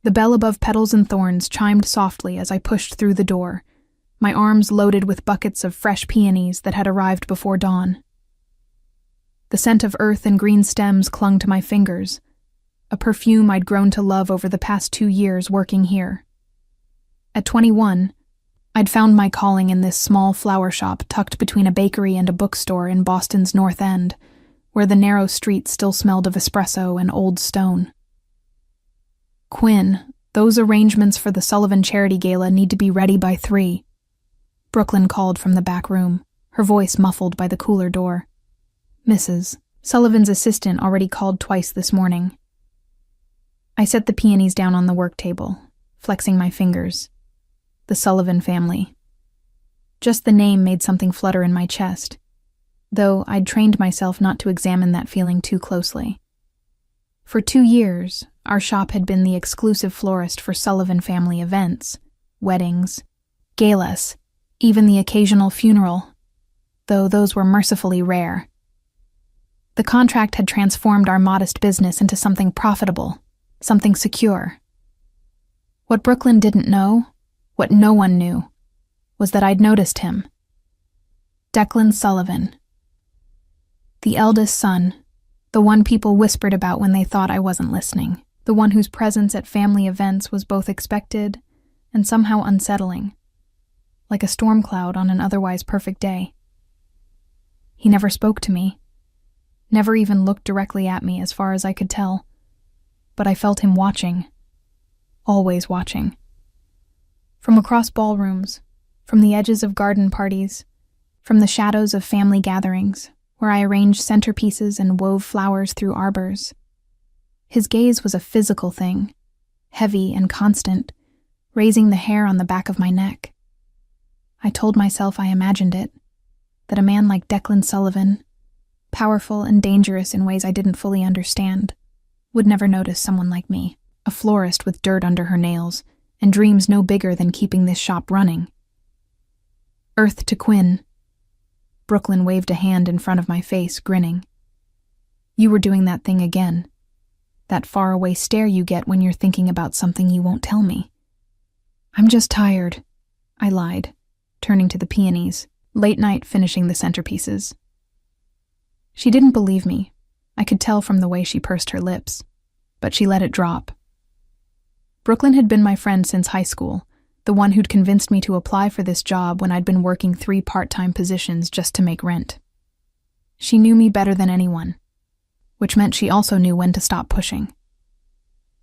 The bell above Petals and Thorns chimed softly as I pushed through the door, my arms loaded with buckets of fresh peonies that had arrived before dawn. The scent of earth and green stems clung to my fingers, a perfume I'd grown to love over the past 2 years working here. At 21, I'd found my calling in this small flower shop tucked between a bakery and a bookstore in Boston's North End, where the narrow streets still smelled of espresso and old stone. "Quinn, those arrangements for the Sullivan Charity Gala need to be ready by 3. Brooklyn called from the back room, her voice muffled by the cooler door. "Mrs. Sullivan's assistant already called twice this morning." I set the peonies down on the work table, flexing my fingers. The Sullivan family. Just the name made something flutter in my chest, though I'd trained myself not to examine that feeling too closely. For 2 years, our shop had been the exclusive florist for Sullivan family events, weddings, galas, even the occasional funeral, though those were mercifully rare. The contract had transformed our modest business into something profitable, something secure. What Brooklyn didn't know, what no one knew, was that I'd noticed him. Declan Sullivan. The eldest son, the one people whispered about when they thought I wasn't listening, the one whose presence at family events was both expected and somehow unsettling, like a storm cloud on an otherwise perfect day. He never spoke to me, never even looked directly at me as far as I could tell, but I felt him watching, always watching. From across ballrooms, from the edges of garden parties, from the shadows of family gatherings, where I arranged centerpieces and wove flowers through arbors. His gaze was a physical thing, heavy and constant, raising the hair on the back of my neck. I told myself I imagined it, that a man like Declan Sullivan, powerful and dangerous in ways I didn't fully understand, would never notice someone like me, a florist with dirt under her nails, and dreams no bigger than keeping this shop running. Earth to Quinn. Brooklyn waved a hand in front of my face, grinning. "You were doing that thing again. That faraway stare you get when you're thinking about something you won't tell me." "I'm just tired," I lied, turning to the peonies, late night finishing the centerpieces. She didn't believe me. I could tell from the way she pursed her lips, but she let it drop. Brooklyn had been my friend since high school, the one who'd convinced me to apply for this job when I'd been working 3 part-time positions just to make rent. She knew me better than anyone, which meant she also knew when to stop pushing.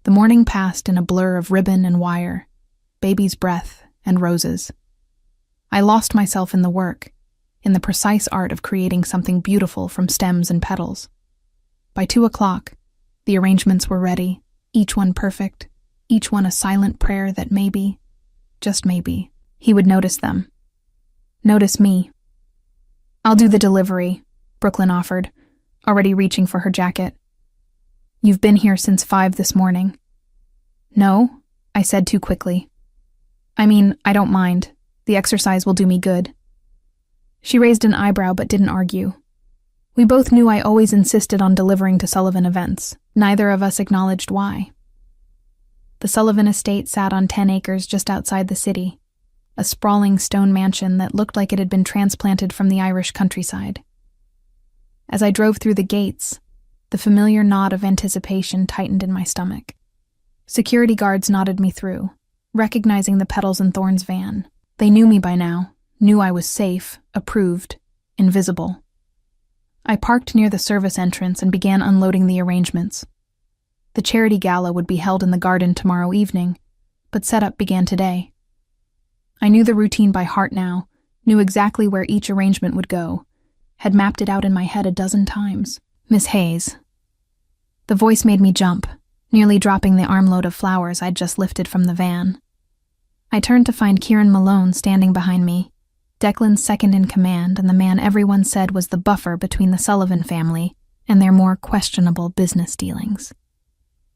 The morning passed in a blur of ribbon and wire, baby's breath and roses. I lost myself in the work, in the precise art of creating something beautiful from stems and petals. By 2 o'clock, the arrangements were ready, each one perfect, each one a silent prayer that maybe, just maybe, he would notice them. Notice me. "I'll do the delivery," Brooklyn offered, already reaching for her jacket. "You've been here since 5 this morning." "No," I said too quickly. "I mean, I don't mind. The exercise will do me good." She raised an eyebrow but didn't argue. We both knew I always insisted on delivering to Sullivan events. Neither of us acknowledged why. The Sullivan estate sat on 10 acres just outside the city, a sprawling stone mansion that looked like it had been transplanted from the Irish countryside. As I drove through the gates, the familiar knot of anticipation tightened in my stomach. Security guards nodded me through, recognizing the Petals and Thorns van. They knew me by now, knew I was safe, approved, invisible. I parked near the service entrance and began unloading the arrangements. The charity gala would be held in the garden tomorrow evening, but setup began today. I knew the routine by heart now, knew exactly where each arrangement would go, had mapped it out in my head a dozen times. "Miss Hayes." The voice made me jump, nearly dropping the armload of flowers I'd just lifted from the van. I turned to find Kieran Malone standing behind me, Declan's second in command and the man everyone said was the buffer between the Sullivan family and their more questionable business dealings.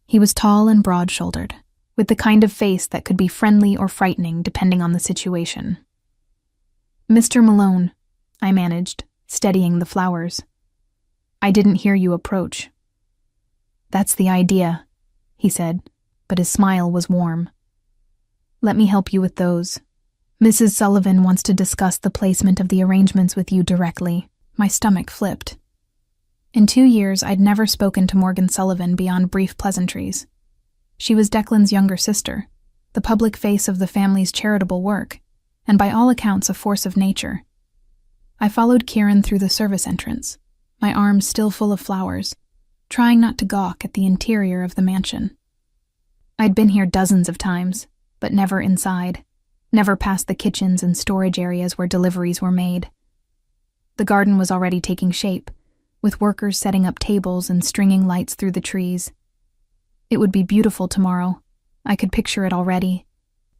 He was tall and broad-shouldered, with the kind of face that could be friendly or frightening depending on the situation. "Mr. Malone," I managed, steadying the flowers. "I didn't hear you approach." "That's the idea," he said, but his smile was warm. "Let me help you with those. Mrs. Sullivan wants to discuss the placement of the arrangements with you directly." My stomach flipped. In 2 years, I'd never spoken to Morgan Sullivan beyond brief pleasantries. She was Declan's younger sister, the public face of the family's charitable work, and by all accounts a force of nature. I followed Kieran through the service entrance, my arms still full of flowers, trying not to gawk at the interior of the mansion. I'd been here dozens of times, but never inside, never past the kitchens and storage areas where deliveries were made. The garden was already taking shape, with workers setting up tables and stringing lights through the trees. It would be beautiful tomorrow. I could picture it already.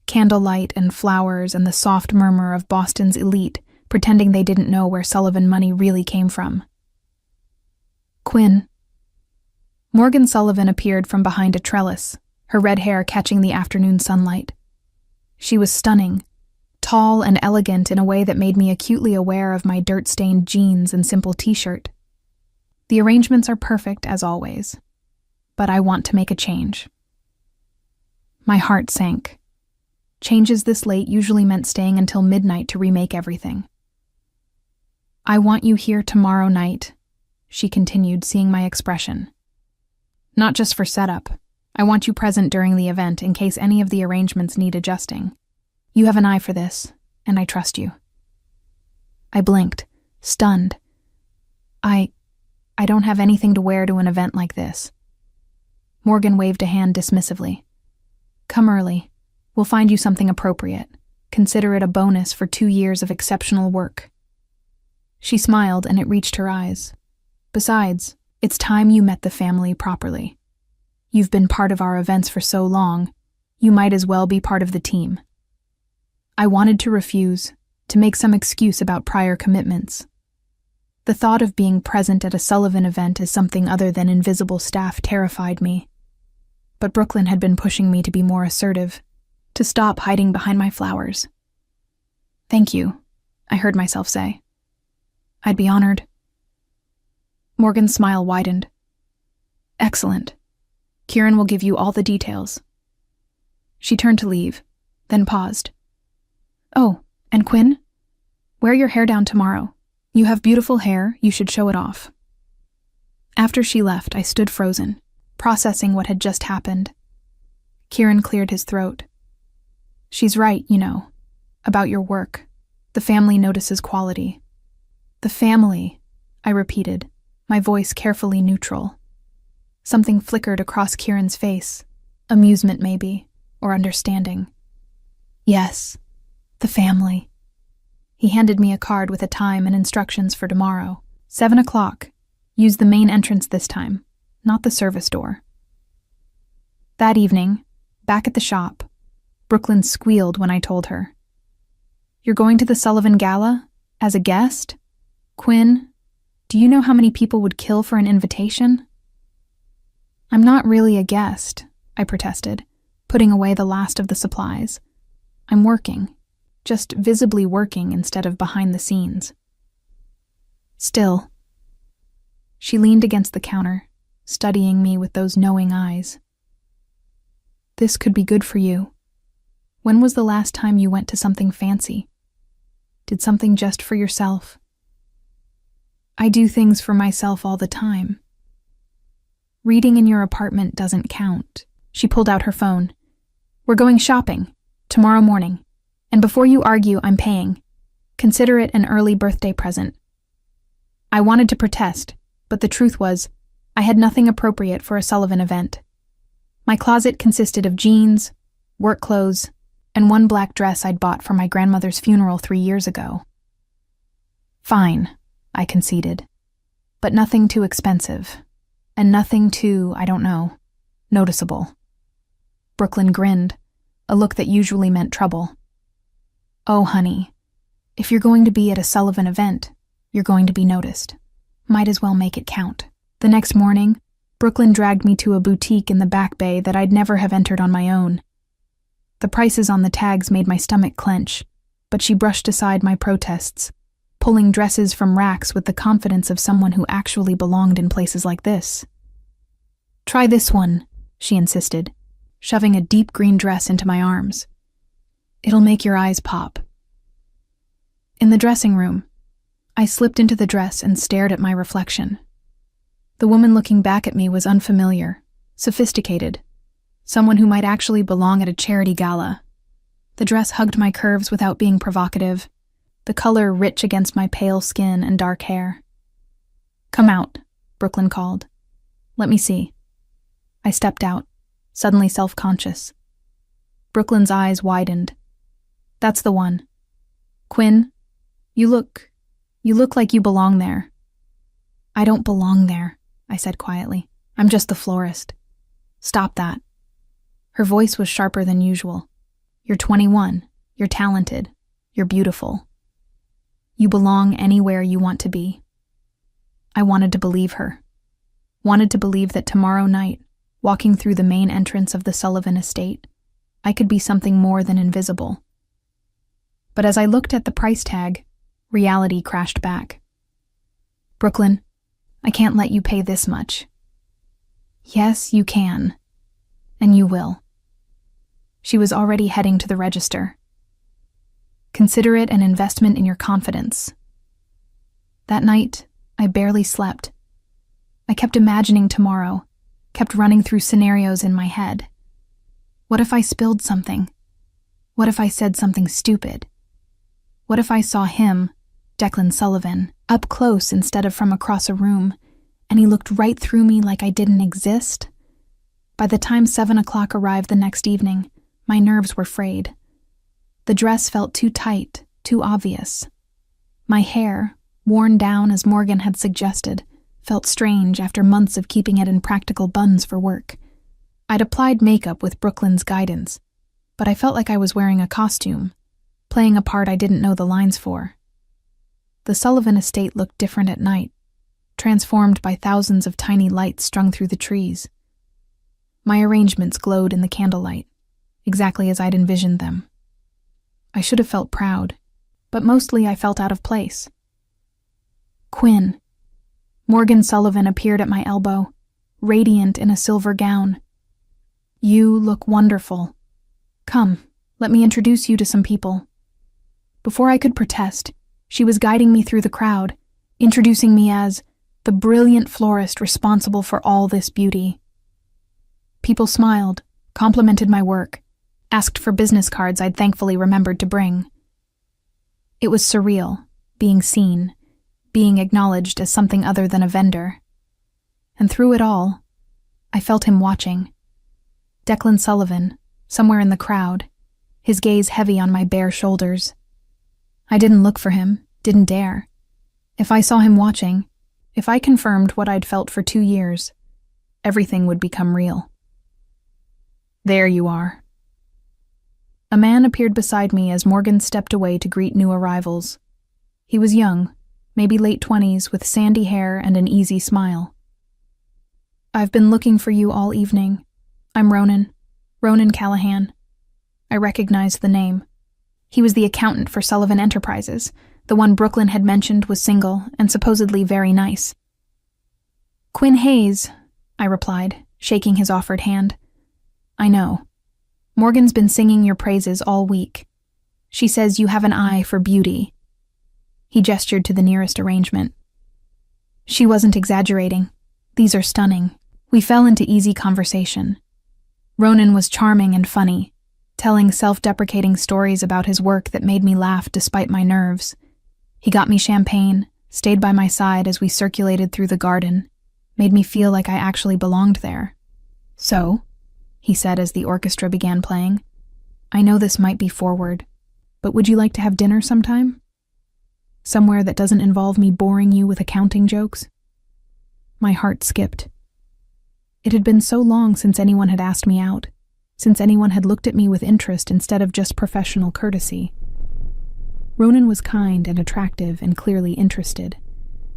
Candlelight and flowers and the soft murmur of Boston's elite pretending they didn't know where Sullivan money really came from. "Quinn." Morgan Sullivan appeared from behind a trellis, her red hair catching the afternoon sunlight. She was stunning, tall and elegant in a way that made me acutely aware of my dirt-stained jeans and simple t-shirt. "The arrangements are perfect, as always, but I want to make a change." My heart sank. Changes this late usually meant staying until midnight to remake everything. "I want you here tomorrow night," she continued, seeing my expression. "Not just for setup. I want you present during the event in case any of the arrangements need adjusting. You have an eye for this, and I trust you." I blinked, stunned. I don't have anything to wear to an event like this." Morgan waved a hand dismissively. "Come early. We'll find you something appropriate. Consider it a bonus for 2 years of exceptional work." She smiled, and it reached her eyes. "Besides, it's time you met the family properly. You've been part of our events for so long, you might as well be part of the team." I wanted to refuse, to make some excuse about prior commitments. The thought of being present at a Sullivan event as something other than invisible staff terrified me. But Brooklyn had been pushing me to be more assertive, to stop hiding behind my flowers. "Thank you," I heard myself say. "I'd be honored." Morgan's smile widened. "Excellent. Kieran will give you all the details." She turned to leave, then paused. "Oh, and Quinn? Wear your hair down tomorrow. You have beautiful hair, you should show it off." After she left, I stood frozen, processing what had just happened. Kieran cleared his throat. "She's right, you know, about your work. The family notices quality." "The family," I repeated, my voice carefully neutral. Something flickered across Kieran's face, amusement maybe, or understanding. "Yes, the family." He handed me a card with a time and instructions for tomorrow. 7 o'clock. Use the main entrance this time, not the service door. That evening, back at the shop, Brooklyn squealed when I told her. "You're going to the Sullivan Gala? As a guest? Quinn, do you know how many people would kill for an invitation?" "I'm not really a guest," I protested, putting away the last of the supplies. "I'm working. Just visibly working instead of behind the scenes." "Still." She leaned against the counter, studying me with those knowing eyes. "This could be good for you. When was the last time you went to something fancy? Did something just for yourself?" "I do things for myself all the time." "Reading in your apartment doesn't count." She pulled out her phone. "We're going shopping. Tomorrow morning. And before you argue, I'm paying. Consider it an early birthday present." I wanted to protest, but the truth was, I had nothing appropriate for a Sullivan event. My closet consisted of jeans, work clothes, and one black dress I'd bought for my grandmother's funeral 3 years ago. "Fine," I conceded, "but nothing too expensive, and nothing too, I don't know, noticeable." Brooklyn grinned, a look that usually meant trouble. "Oh, honey, if you're going to be at a Sullivan event, you're going to be noticed. Might as well make it count." The next morning, Brooklyn dragged me to a boutique in the Back Bay that I'd never have entered on my own. The prices on the tags made my stomach clench, but she brushed aside my protests, pulling dresses from racks with the confidence of someone who actually belonged in places like this. "Try this one," she insisted, shoving a deep green dress into my arms. "It'll make your eyes pop." In the dressing room, I slipped into the dress and stared at my reflection. The woman looking back at me was unfamiliar, sophisticated, someone who might actually belong at a charity gala. The dress hugged my curves without being provocative, the color rich against my pale skin and dark hair. "Come out," Brooklyn called. "Let me see." I stepped out, suddenly self-conscious. Brooklyn's eyes widened. "That's the one. Quinn, you look like you belong there." "I don't belong there," I said quietly. "I'm just the florist." "Stop that." Her voice was sharper than usual. "You're 21. You're talented. You're beautiful. You belong anywhere you want to be." I wanted to believe her. Wanted to believe that tomorrow night, walking through the main entrance of the Sullivan estate, I could be something more than invisible. But as I looked at the price tag, reality crashed back. "Brooklyn, I can't let you pay this much." "Yes, you can. And you will." She was already heading to the register. "Consider it an investment in your confidence." That night, I barely slept. I kept imagining tomorrow, kept running through scenarios in my head. What if I spilled something? What if I said something stupid? What if I saw him, Declan Sullivan, up close instead of from across a room, and he looked right through me like I didn't exist? By the time 7 o'clock arrived the next evening, my nerves were frayed. The dress felt too tight, too obvious. My hair, worn down as Morgan had suggested, felt strange after months of keeping it in practical buns for work. I'd applied makeup with Brooklyn's guidance, but I felt like I was wearing a costume, playing a part I didn't know the lines for. The Sullivan estate looked different at night, transformed by thousands of tiny lights strung through the trees. My arrangements glowed in the candlelight, exactly as I'd envisioned them. I should have felt proud, but mostly I felt out of place. "Quinn." Morgan Sullivan appeared at my elbow, radiant in a silver gown. "You look wonderful. Come, let me introduce you to some people." Before I could protest, she was guiding me through the crowd, introducing me as the brilliant florist responsible for all this beauty. People smiled, complimented my work, asked for business cards I'd thankfully remembered to bring. It was surreal, being seen, being acknowledged as something other than a vendor. And through it all, I felt him watching. Declan Sullivan, somewhere in the crowd, his gaze heavy on my bare shoulders. I didn't look for him, didn't dare. If I saw him watching, if I confirmed what I'd felt for 2 years, everything would become real. "There you are." A man appeared beside me as Morgan stepped away to greet new arrivals. He was young, maybe late 20s, with sandy hair and an easy smile. "I've been looking for you all evening. I'm Ronan Callahan." I recognized the name. He was the accountant for Sullivan Enterprises. The one Brooklyn had mentioned was single and supposedly very nice. "Quinn Hayes," I replied, shaking his offered hand. "I know. Morgan's been singing your praises all week. She says you have an eye for beauty." He gestured to the nearest arrangement. She wasn't exaggerating. "These are stunning." We fell into easy conversation. Ronan was charming and funny, telling self-deprecating stories about his work that made me laugh despite my nerves. He got me champagne, stayed by my side as we circulated through the garden, made me feel like I actually belonged there. "So," he said as the orchestra began playing, "I know this might be forward, but would you like to have dinner sometime? Somewhere that doesn't involve me boring you with accounting jokes?" My heart skipped. It had been so long since anyone had asked me out, since anyone had looked at me with interest instead of just professional courtesy. Ronan was kind and attractive and clearly interested.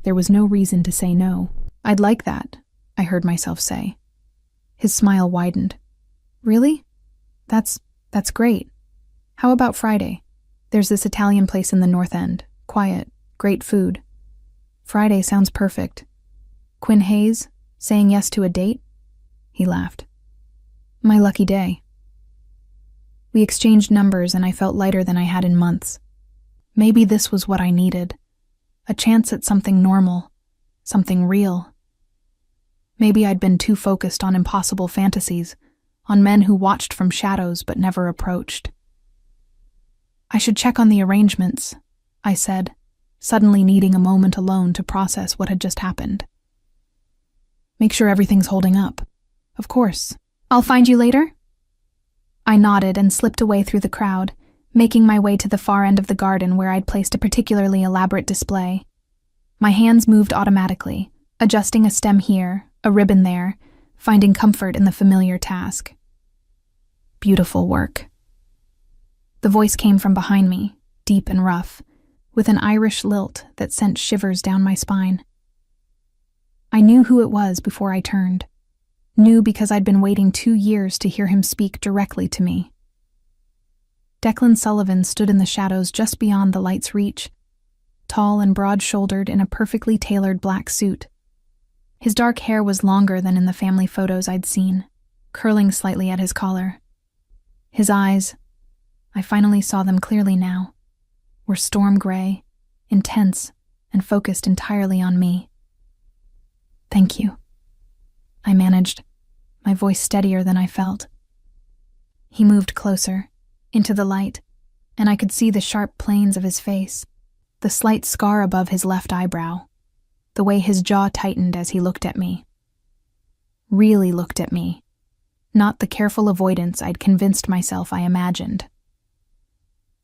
There was no reason to say no. "I'd like that," I heard myself say. His smile widened. "Really? That's great. How about Friday? There's this Italian place in the North End. Quiet, great food." "Friday sounds perfect." "Quinn Hayes, saying yes to a date?" He laughed. My lucky day. We exchanged numbers and I felt lighter than I had in months. Maybe this was what I needed. A chance at something normal, something real. Maybe I'd been too focused on impossible fantasies, on men who watched from shadows but never approached. I should check on the arrangements, I said, suddenly needing a moment alone to process what had just happened. Make sure everything's holding up. Of course. I'll find you later? I nodded and slipped away through the crowd, making my way to the far end of the garden where I'd placed a particularly elaborate display. My hands moved automatically, adjusting a stem here, a ribbon there, finding comfort in the familiar task. Beautiful work. The voice came from behind me, deep and rough, with an Irish lilt that sent shivers down my spine. I knew who it was before I turned. Knew because I'd been waiting 2 years to hear him speak directly to me. Declan Sullivan stood in the shadows just beyond the light's reach, tall and broad-shouldered in a perfectly tailored black suit. His dark hair was longer than in the family photos I'd seen, curling slightly at his collar. His eyes, I finally saw them clearly now, were storm gray, intense, and focused entirely on me. Thank you, I managed, my voice steadier than I felt. He moved closer, into the light, and I could see the sharp planes of his face, the slight scar above his left eyebrow, the way his jaw tightened as he looked at me. Really looked at me, not the careful avoidance I'd convinced myself I imagined.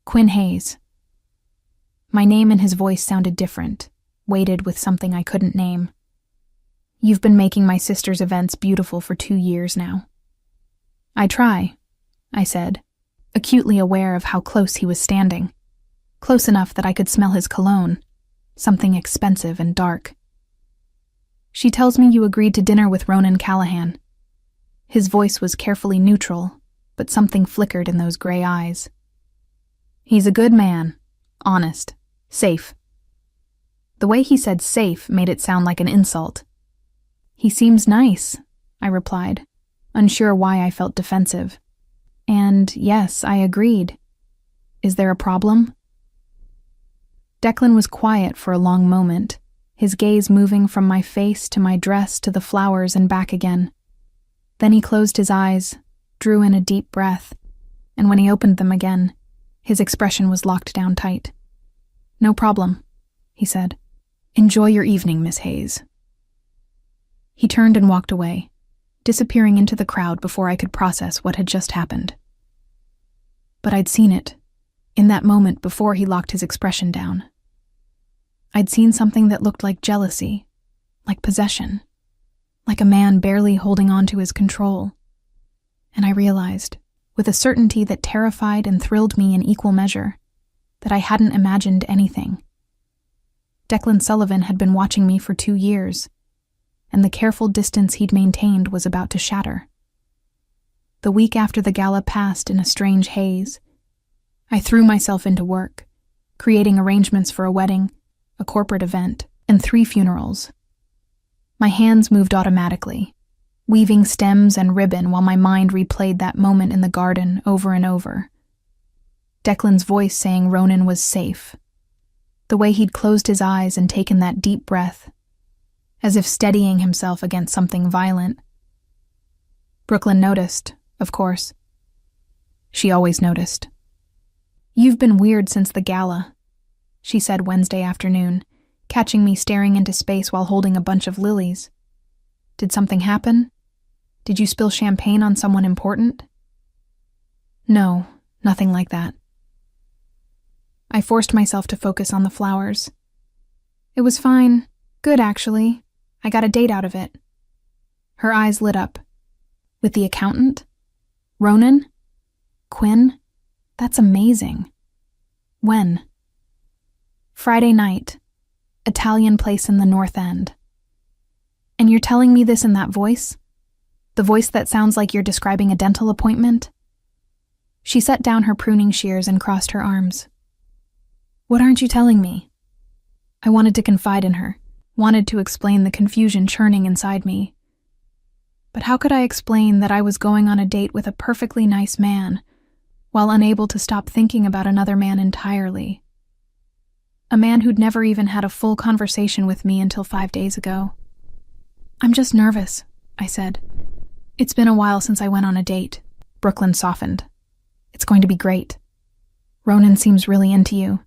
Quinn Hayes. My name and his voice sounded different, weighted with something I couldn't name. You've been making my sister's events beautiful for 2 years now. I try, I said, acutely aware of how close he was standing. Close enough that I could smell his cologne, something expensive and dark. She tells me you agreed to dinner with Ronan Callahan. His voice was carefully neutral, but something flickered in those gray eyes. He's a good man, honest, safe. The way he said safe made it sound like an insult. He seems nice, I replied, unsure why I felt defensive. And yes, I agreed. Is there a problem? Declan was quiet for a long moment, his gaze moving from my face to my dress to the flowers and back again. Then he closed his eyes, drew in a deep breath, and when he opened them again, his expression was locked down tight. No problem, he said. Enjoy your evening, Miss Hayes. He turned and walked away, disappearing into the crowd before I could process what had just happened. But I'd seen it, in that moment before he locked his expression down. I'd seen something that looked like jealousy, like possession, like a man barely holding on to his control. And I realized, with a certainty that terrified and thrilled me in equal measure, that I hadn't imagined anything. Declan Sullivan had been watching me for 2 years, and the careful distance he'd maintained was about to shatter. The week after the gala passed in a strange haze, I threw myself into work, creating arrangements for a wedding, a corporate event, and 3 funerals. My hands moved automatically, weaving stems and ribbon while my mind replayed that moment in the garden over and over. Declan's voice saying Ronan was safe. The way he'd closed his eyes and taken that deep breath, as if steadying himself against something violent. Brooklyn noticed, of course. She always noticed. You've been weird since the gala, she said Wednesday afternoon, catching me staring into space while holding a bunch of lilies. Did something happen? Did you spill champagne on someone important? No, nothing like that. I forced myself to focus on the flowers. It was fine. Good, actually. I got a date out of it. Her eyes lit up. With the accountant? Ronan? Quinn? That's amazing. When? Friday night. Italian place in the North End. And you're telling me this in that voice? The voice that sounds like you're describing a dental appointment? She set down her pruning shears and crossed her arms. What aren't you telling me? I wanted to confide in her, wanted to explain the confusion churning inside me. But how could I explain that I was going on a date with a perfectly nice man, while unable to stop thinking about another man entirely? A man who'd never even had a full conversation with me until 5 days ago. "I'm just nervous," I said. "It's been a while since I went on a date." Brooklyn softened. "It's going to be great. Ronan seems really into you.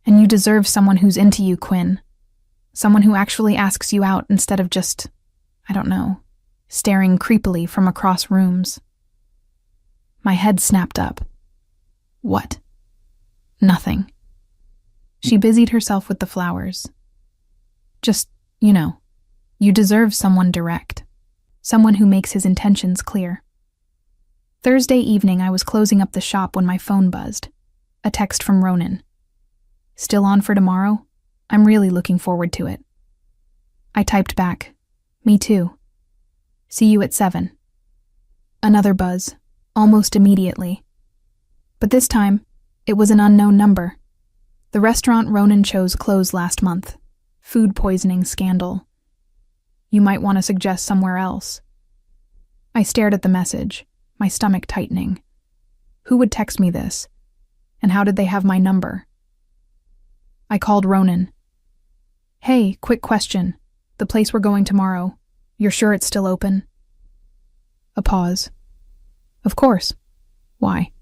And you deserve someone who's into you, Quinn. Someone who actually asks you out instead of just, I don't know, staring creepily from across rooms." My head snapped up. "What?" "Nothing." She busied herself with the flowers. "Just, you deserve someone direct. Someone who makes his intentions clear." Thursday evening, I was closing up the shop when my phone buzzed. A text from Ronan. "Still on for tomorrow? I'm really looking forward to it." I typed back, "Me too. See you at 7. Another buzz, almost immediately. But this time, it was an unknown number. The restaurant Ronan chose closed last month. Food poisoning scandal. "You might want to suggest somewhere else." I stared at the message, my stomach tightening. Who would text me this? And how did they have my number? I called Ronan. "Hey, quick question. The place we're going tomorrow, you're sure it's still open?" A pause. "Of course. Why?"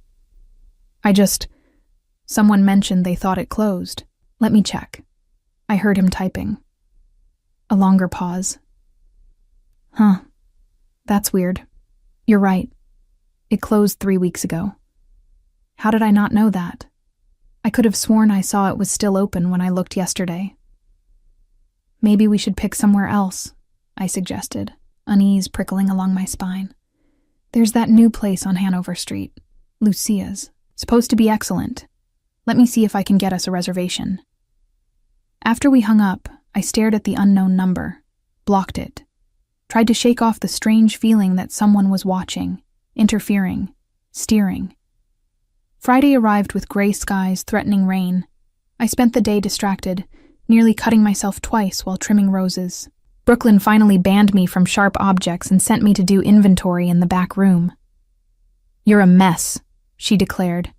Someone mentioned they thought it closed. Let me check." I heard him typing. A longer pause. "Huh. That's weird. You're right. It closed 3 weeks ago. How did I not know that? I could have sworn I saw it was still open when I looked yesterday." "Maybe we should pick somewhere else," I suggested, unease prickling along my spine. "There's that new place on Hanover Street, Lucia's. Supposed to be excellent. Let me see if I can get us a reservation." After we hung up, I stared at the unknown number, blocked it, tried to shake off the strange feeling that someone was watching, interfering, steering. Friday arrived with gray skies threatening rain. I spent the day distracted, nearly cutting myself twice while trimming roses. Brooklyn finally banned me from sharp objects and sent me to do inventory in the back room. "You're a mess," she declared.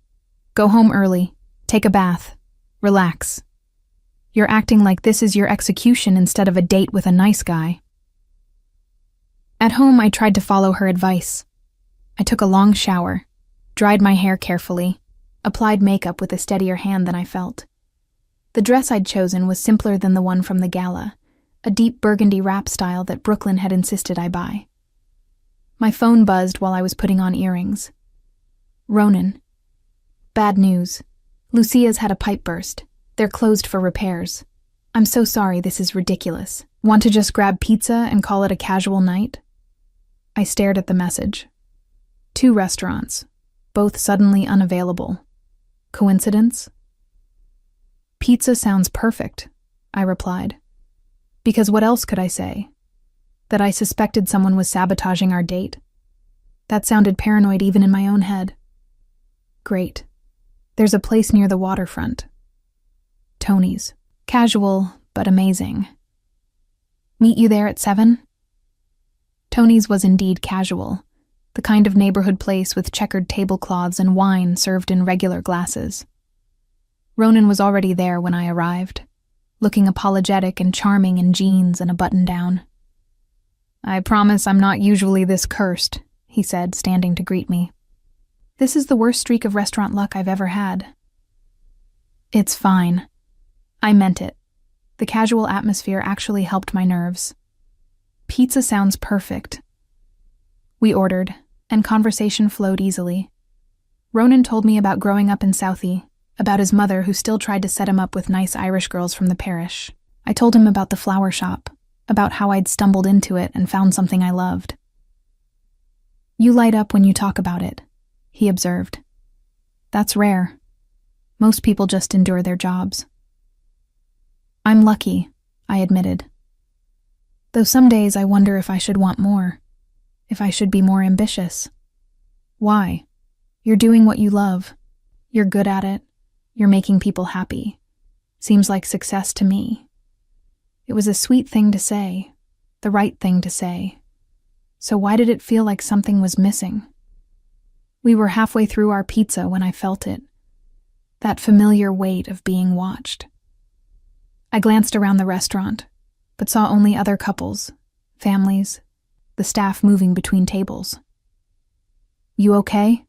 "Go home early, take a bath, relax. You're acting like this is your execution instead of a date with a nice guy." At home, I tried to follow her advice. I took a long shower, dried my hair carefully, applied makeup with a steadier hand than I felt. The dress I'd chosen was simpler than the one from the gala, a deep burgundy wrap style that Brooklyn had insisted I buy. My phone buzzed while I was putting on earrings. "Ronan. Bad news. Lucia's had a pipe burst. They're closed for repairs. I'm so sorry, this is ridiculous. Want to just grab pizza and call it a casual night?" I stared at the message. 2 restaurants, both suddenly unavailable. Coincidence? "Pizza sounds perfect," I replied. Because what else could I say? That I suspected someone was sabotaging our date? That sounded paranoid even in my own head. "Great. There's a place near the waterfront. Tony's. Casual, but amazing. Meet you there at 7? Tony's was indeed casual, the kind of neighborhood place with checkered tablecloths and wine served in regular glasses. Ronan was already there when I arrived, looking apologetic and charming in jeans and a button-down. "I promise I'm not usually this cursed," he said, standing to greet me. "This is the worst streak of restaurant luck I've ever had." "It's fine." I meant it. The casual atmosphere actually helped my nerves. "Pizza sounds perfect." We ordered, and conversation flowed easily. Ronan told me about growing up in Southie, about his mother who still tried to set him up with nice Irish girls from the parish. I told him about the flower shop, about how I'd stumbled into it and found something I loved. "You light up when you talk about it," he observed. "That's rare. Most people just endure their jobs." "I'm lucky," I admitted. Though some days I wonder if I should want more, if I should be more ambitious. Why? You're doing what you love. You're good at it. You're making people happy. Seems like success to me. It was a sweet thing to say, the right thing to say. So why did it feel like something was missing? We were halfway through our pizza when I felt it. That familiar weight of being watched. I glanced around the restaurant, but saw only other couples, families, the staff moving between tables. "You okay?"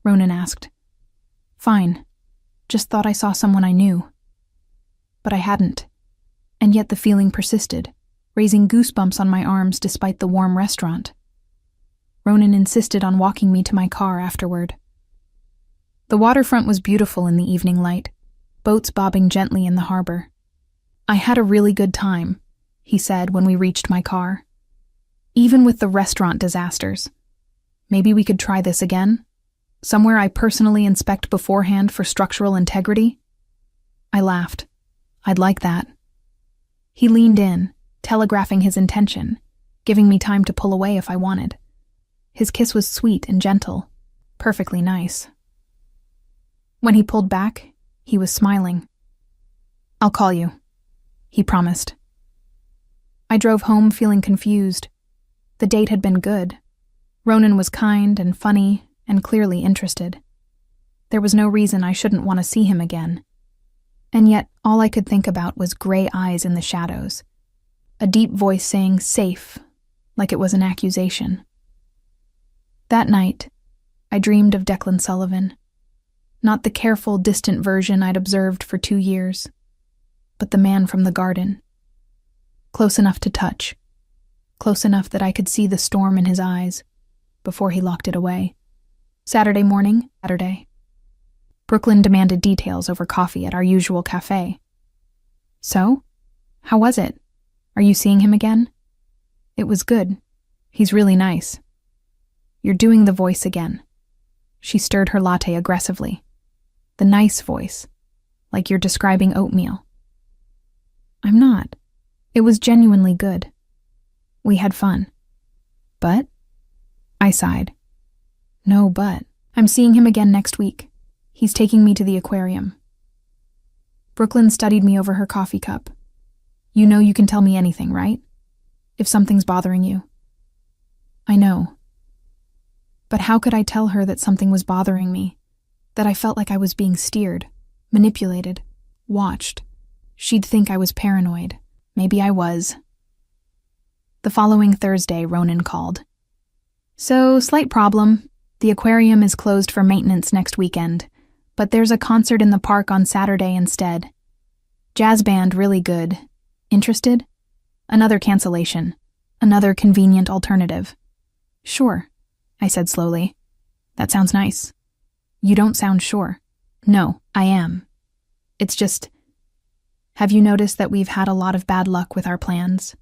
Ronan asked. "Fine. Just thought I saw someone I knew." But I hadn't, and yet the feeling persisted, raising goosebumps on my arms despite the warm restaurant. Ronan insisted on walking me to my car afterward. The waterfront was beautiful in the evening light, boats bobbing gently in the harbor. "I had a really good time," he said when we reached my car. "Even with the restaurant disasters. Maybe we could try this again? Somewhere I personally inspect beforehand for structural integrity?" I laughed. "I'd like that." He leaned in, telegraphing his intention, giving me time to pull away if I wanted. His kiss was sweet and gentle, perfectly nice. When he pulled back, he was smiling. "I'll call you," he promised. I drove home feeling confused. The date had been good. Ronan was kind and funny and clearly interested. There was no reason I shouldn't want to see him again. And yet, all I could think about was gray eyes in the shadows. A deep voice saying "safe," like it was an accusation. That night, I dreamed of Declan Sullivan. Not the careful, distant version I'd observed for 2 years, but the man from the garden. Close enough to touch. Close enough that I could see the storm in his eyes before he locked it away. Saturday morning, Brooklyn demanded details over coffee at our usual cafe. "So? How was it? Are you seeing him again?" "It was good. He's really nice." "You're doing the voice again." She stirred her latte aggressively. "The nice voice, like you're describing oatmeal." "I'm not. It was genuinely good. We had fun." "But?" I sighed. "No but. I'm seeing him again next week. He's taking me to the aquarium." Brooklyn studied me over her coffee cup. "You know you can tell me anything, right? If something's bothering you." "I know." But how could I tell her that something was bothering me? That I felt like I was being steered, manipulated, watched. She'd think I was paranoid. Maybe I was. The following Thursday, Ronan called. "So, slight problem. The aquarium is closed for maintenance next weekend, but there's a concert in the park on Saturday instead. Jazz band, really good. Interested?" Another cancellation. Another convenient alternative. "Sure," I said slowly. "That sounds nice." "You don't sound sure." "No, I am. It's just... Have you noticed that we've had a lot of bad luck with our plans?"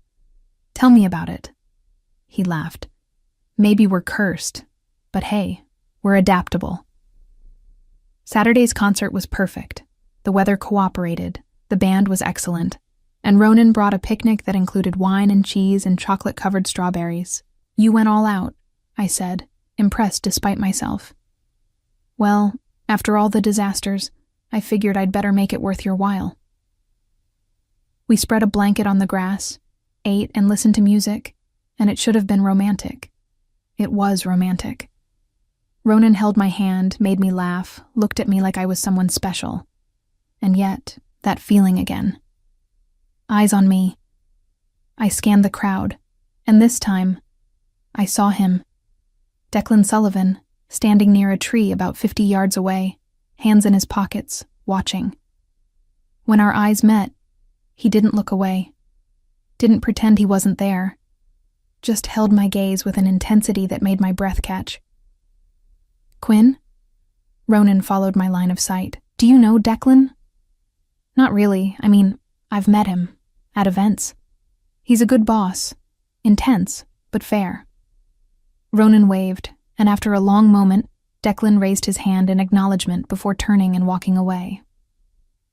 "Tell me about it." He laughed. "Maybe we're cursed, but hey, we're adaptable." Saturday's concert was perfect. The weather cooperated, the band was excellent, and Ronan brought a picnic that included wine and cheese and chocolate-covered strawberries. "You went all out," I said, impressed despite myself. "Well, after all the disasters, I figured I'd better make it worth your while." We spread a blanket on the grass, ate and listened to music, and it should have been romantic. It was romantic. Ronan held my hand, made me laugh, looked at me like I was someone special. And yet, that feeling again. Eyes on me. I scanned the crowd, and this time, I saw him. Declan Sullivan, standing near a tree about 50 yards away, hands in his pockets, watching. When our eyes met, he didn't look away. Didn't pretend he wasn't there. Just held my gaze with an intensity that made my breath catch. "Quinn?" Ronan followed my line of sight. "Do you know Declan?" "Not really. I mean, I've met him. At events. He's a good boss. Intense, but fair." Ronan waved, and after a long moment, Declan raised his hand in acknowledgement before turning and walking away.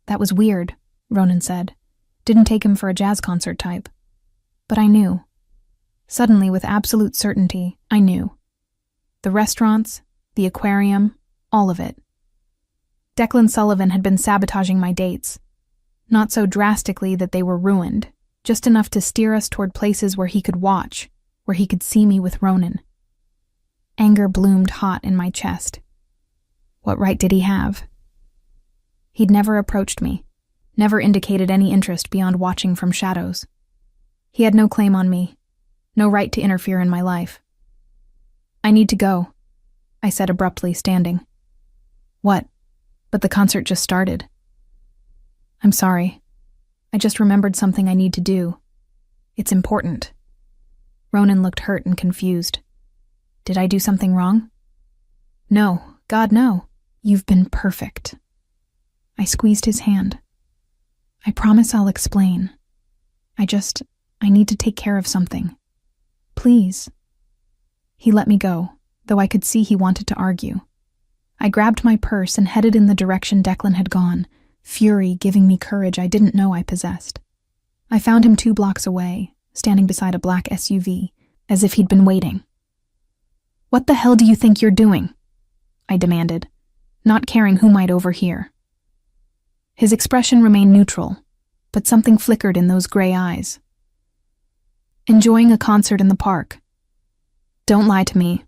"That was weird," Ronan said. "Didn't take him for a jazz concert type." But I knew. Suddenly, with absolute certainty, I knew. The restaurants, the aquarium, all of it. Declan Sullivan had been sabotaging my dates. Not so drastically that they were ruined, just enough to steer us toward places where he could watch, where he could see me with Ronan. Anger bloomed hot in my chest. What right did he have? He'd never approached me, never indicated any interest beyond watching from shadows. He had no claim on me, no right to interfere in my life. I need to go, I said abruptly, standing. What? But the concert just started. I'm sorry. I just remembered something I need to do. It's important. Ronan looked hurt and confused. Did I do something wrong? No, God, no. You've been perfect. I squeezed his hand. I promise I'll explain. I need to take care of something. Please. He let me go, though I could see he wanted to argue. I grabbed my purse and headed in the direction Declan had gone, fury giving me courage I didn't know I possessed. I found him 2 blocks away, standing beside a black SUV, as if he'd been waiting. What the hell do you think you're doing? I demanded, not caring who might overhear. His expression remained neutral, but something flickered in those gray eyes. Enjoying a concert in the park. Don't lie to me.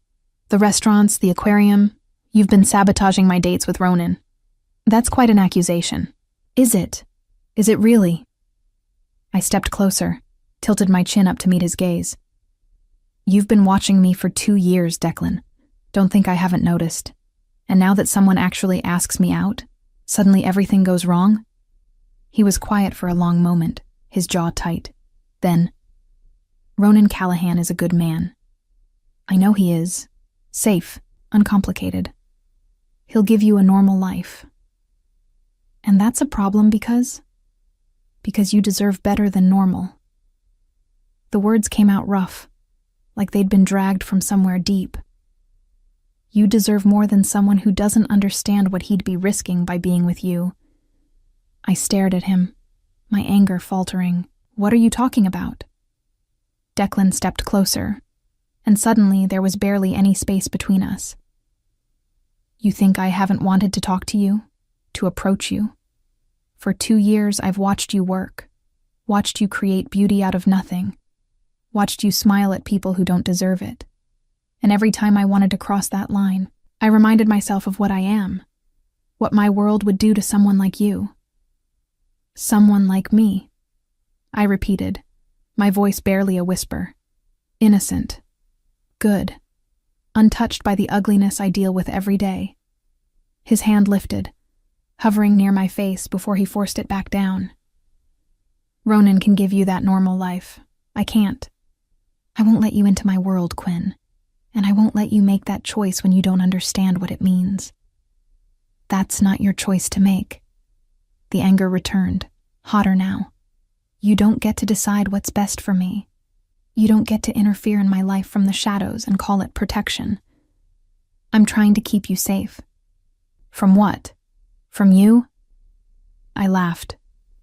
The restaurants, the aquarium, you've been sabotaging my dates with Ronan. That's quite an accusation. Is it? Is it really? I stepped closer, tilted my chin up to meet his gaze. You've been watching me for 2 years, Declan. Don't think I haven't noticed. And now that someone actually asks me out, suddenly everything goes wrong? He was quiet for a long moment, his jaw tight. Then, Ronan Callahan is a good man. I know he is. Safe, uncomplicated. He'll give you a normal life. And that's a problem because you deserve better than normal. The words came out rough, like they'd been dragged from somewhere deep. You deserve more than someone who doesn't understand what he'd be risking by being with you. I stared at him, my anger faltering. What are you talking about? Declan stepped closer, and suddenly there was barely any space between us. You think I haven't wanted to talk to you, to approach you? For 2 years I've watched you work, watched you create beauty out of nothing, watched you smile at people who don't deserve it. And every time I wanted to cross that line, I reminded myself of what I am, what my world would do to someone like you. Someone like me, I repeated, my voice barely a whisper. Innocent, good, untouched by the ugliness I deal with every day. His hand lifted, hovering near my face before he forced it back down. Ronan can give you that normal life. I can't. I won't let you into my world, Quinn. And I won't let you make that choice when you don't understand what it means. That's not your choice to make. The anger returned, hotter now. You don't get to decide what's best for me. You don't get to interfere in my life from the shadows and call it protection. I'm trying to keep you safe. From what? From you? I laughed,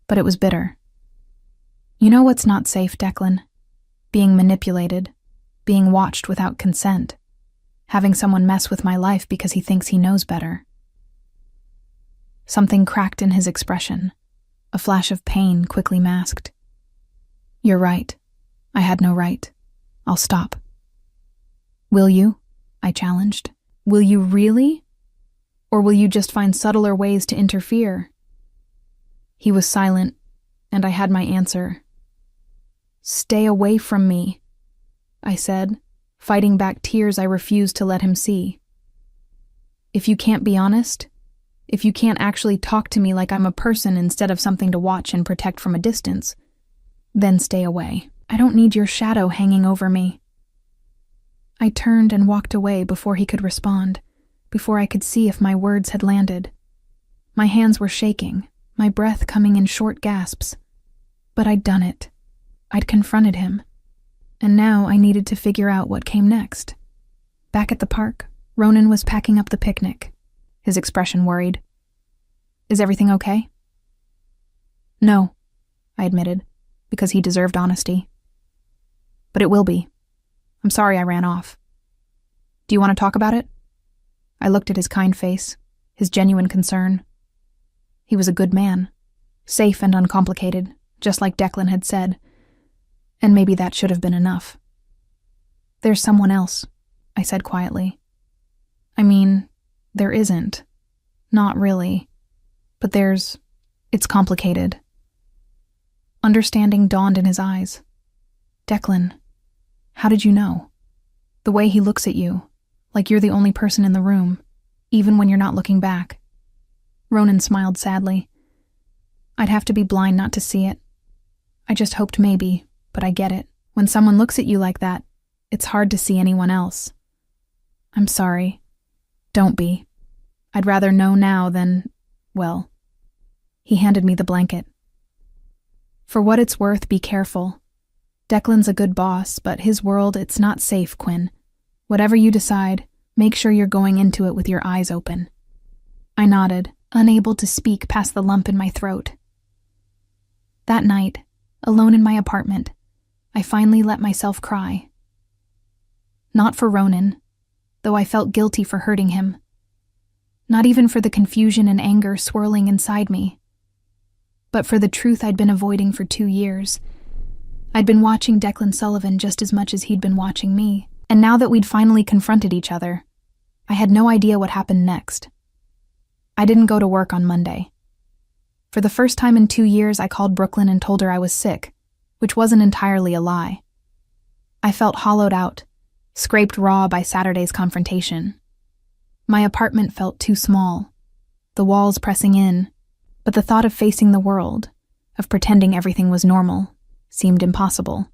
but it was bitter. You know what's not safe, Declan? Being manipulated. Being watched without consent, having someone mess with my life because he thinks he knows better. Something cracked in his expression, a flash of pain quickly masked. You're right. I had no right. I'll stop. Will you? I challenged. Will you really? Or will you just find subtler ways to interfere? He was silent, and I had my answer. Stay away from me, I said, fighting back tears I refused to let him see. If you can't be honest, if you can't actually talk to me like I'm a person instead of something to watch and protect from a distance, then stay away. I don't need your shadow hanging over me. I turned and walked away before he could respond, before I could see if my words had landed. My hands were shaking, my breath coming in short gasps. But I'd done it. I'd confronted him. And now I needed to figure out what came next. Back at the park, Ronan was packing up the picnic, his expression worried. Is everything okay? No, I admitted, because he deserved honesty. But it will be. I'm sorry I ran off. Do you want to talk about it? I looked at his kind face, his genuine concern. He was a good man, safe and uncomplicated, just like Declan had said. And maybe that should have been enough. There's someone else, I said quietly. I mean, there isn't. Not really. But it's complicated. Understanding dawned in his eyes. Declan, how did you know? The way he looks at you, like you're the only person in the room, even when you're not looking back. Ronan smiled sadly. I'd have to be blind not to see it. I just hoped maybe, but I get it. When someone looks at you like that, it's hard to see anyone else. I'm sorry. Don't be. I'd rather know now than, well. He handed me the blanket. For what it's worth, be careful. Declan's a good boss, but his world, it's not safe, Quinn. Whatever you decide, make sure you're going into it with your eyes open. I nodded, unable to speak past the lump in my throat. That night, alone in my apartment, I finally let myself cry. Not for Ronan, though I felt guilty for hurting him. Not even for the confusion and anger swirling inside me, but for the truth I'd been avoiding for 2 years. I'd been watching Declan Sullivan just as much as he'd been watching me, and now that we'd finally confronted each other, I had no idea what happened next. I didn't go to work on Monday. For the first time in 2 years, I called Brooklyn and told her I was sick, which wasn't entirely a lie. I felt hollowed out, scraped raw by Saturday's confrontation. My apartment felt too small, the walls pressing in, but the thought of facing the world, of pretending everything was normal, seemed impossible.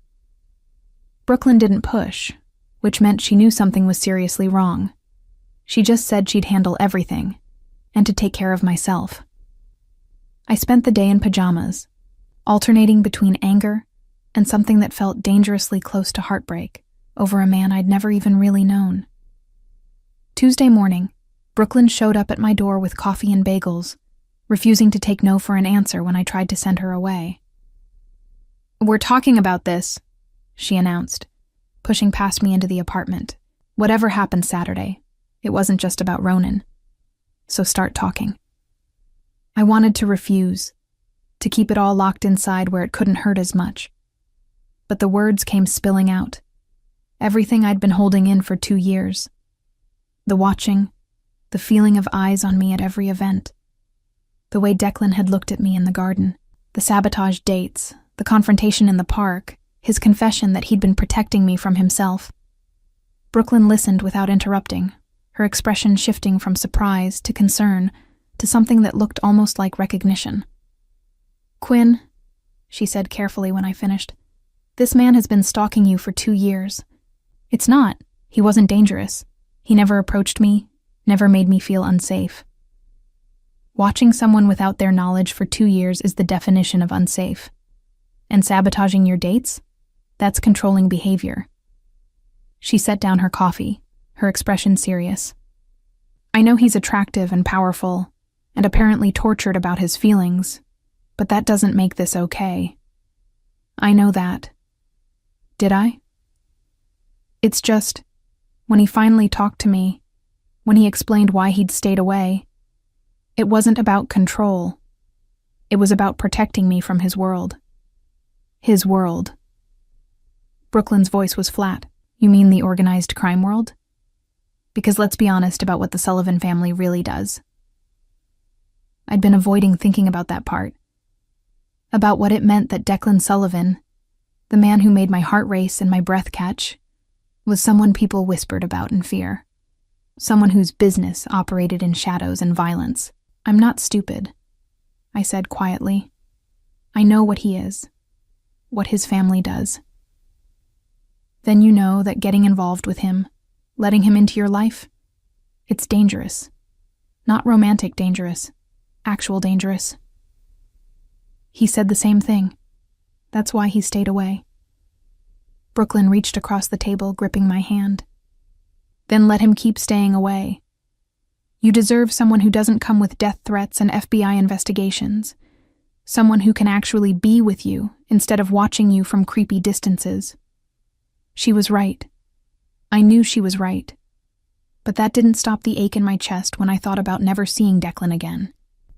Brooklyn didn't push, which meant she knew something was seriously wrong. She just said she'd handle everything, and to take care of myself. I spent the day in pajamas, alternating between anger and something that felt dangerously close to heartbreak over a man I'd never even really known. Tuesday morning, Brooklyn showed up at my door with coffee and bagels, refusing to take no for an answer when I tried to send her away. We're talking about this, she announced, pushing past me into the apartment. Whatever happened Saturday, it wasn't just about Ronan. So start talking. I wanted to refuse, to keep it all locked inside where it couldn't hurt as much. But the words came spilling out. Everything I'd been holding in for 2 years. The watching, the feeling of eyes on me at every event. The way Declan had looked at me in the garden, the sabotage dates, the confrontation in the park, his confession that he'd been protecting me from himself. Brooklyn listened without interrupting, her expression shifting from surprise to concern to something that looked almost like recognition. Quinn, she said carefully when I finished, this man has been stalking you for 2 years. It's not. He wasn't dangerous. He never approached me, never made me feel unsafe. Watching someone without their knowledge for 2 years is the definition of unsafe. And sabotaging your dates? That's controlling behavior. She set down her coffee, her expression serious. I know he's attractive and powerful, and apparently tortured about his feelings, but that doesn't make this okay. I know that. Did I? It's just, when he finally talked to me, when he explained why he'd stayed away, it wasn't about control. It was about protecting me from his world. His world. Brooklyn's voice was flat. You mean the organized crime world? Because let's be honest about what the Sullivan family really does. I'd been avoiding thinking about that part. About what it meant that Declan Sullivan, the man who made my heart race and my breath catch, was someone people whispered about in fear. Someone whose business operated in shadows and violence. I'm not stupid, I said quietly. I know what he is, what his family does. Then you know that getting involved with him, letting him into your life, it's dangerous. Not romantic dangerous, actual dangerous. He said the same thing. That's why he stayed away. Brooklyn reached across the table, gripping my hand. Then let him keep staying away. You deserve someone who doesn't come with death threats and FBI investigations. Someone who can actually be with you instead of watching you from creepy distances. She was right. I knew she was right. But that didn't stop the ache in my chest when I thought about never seeing Declan again.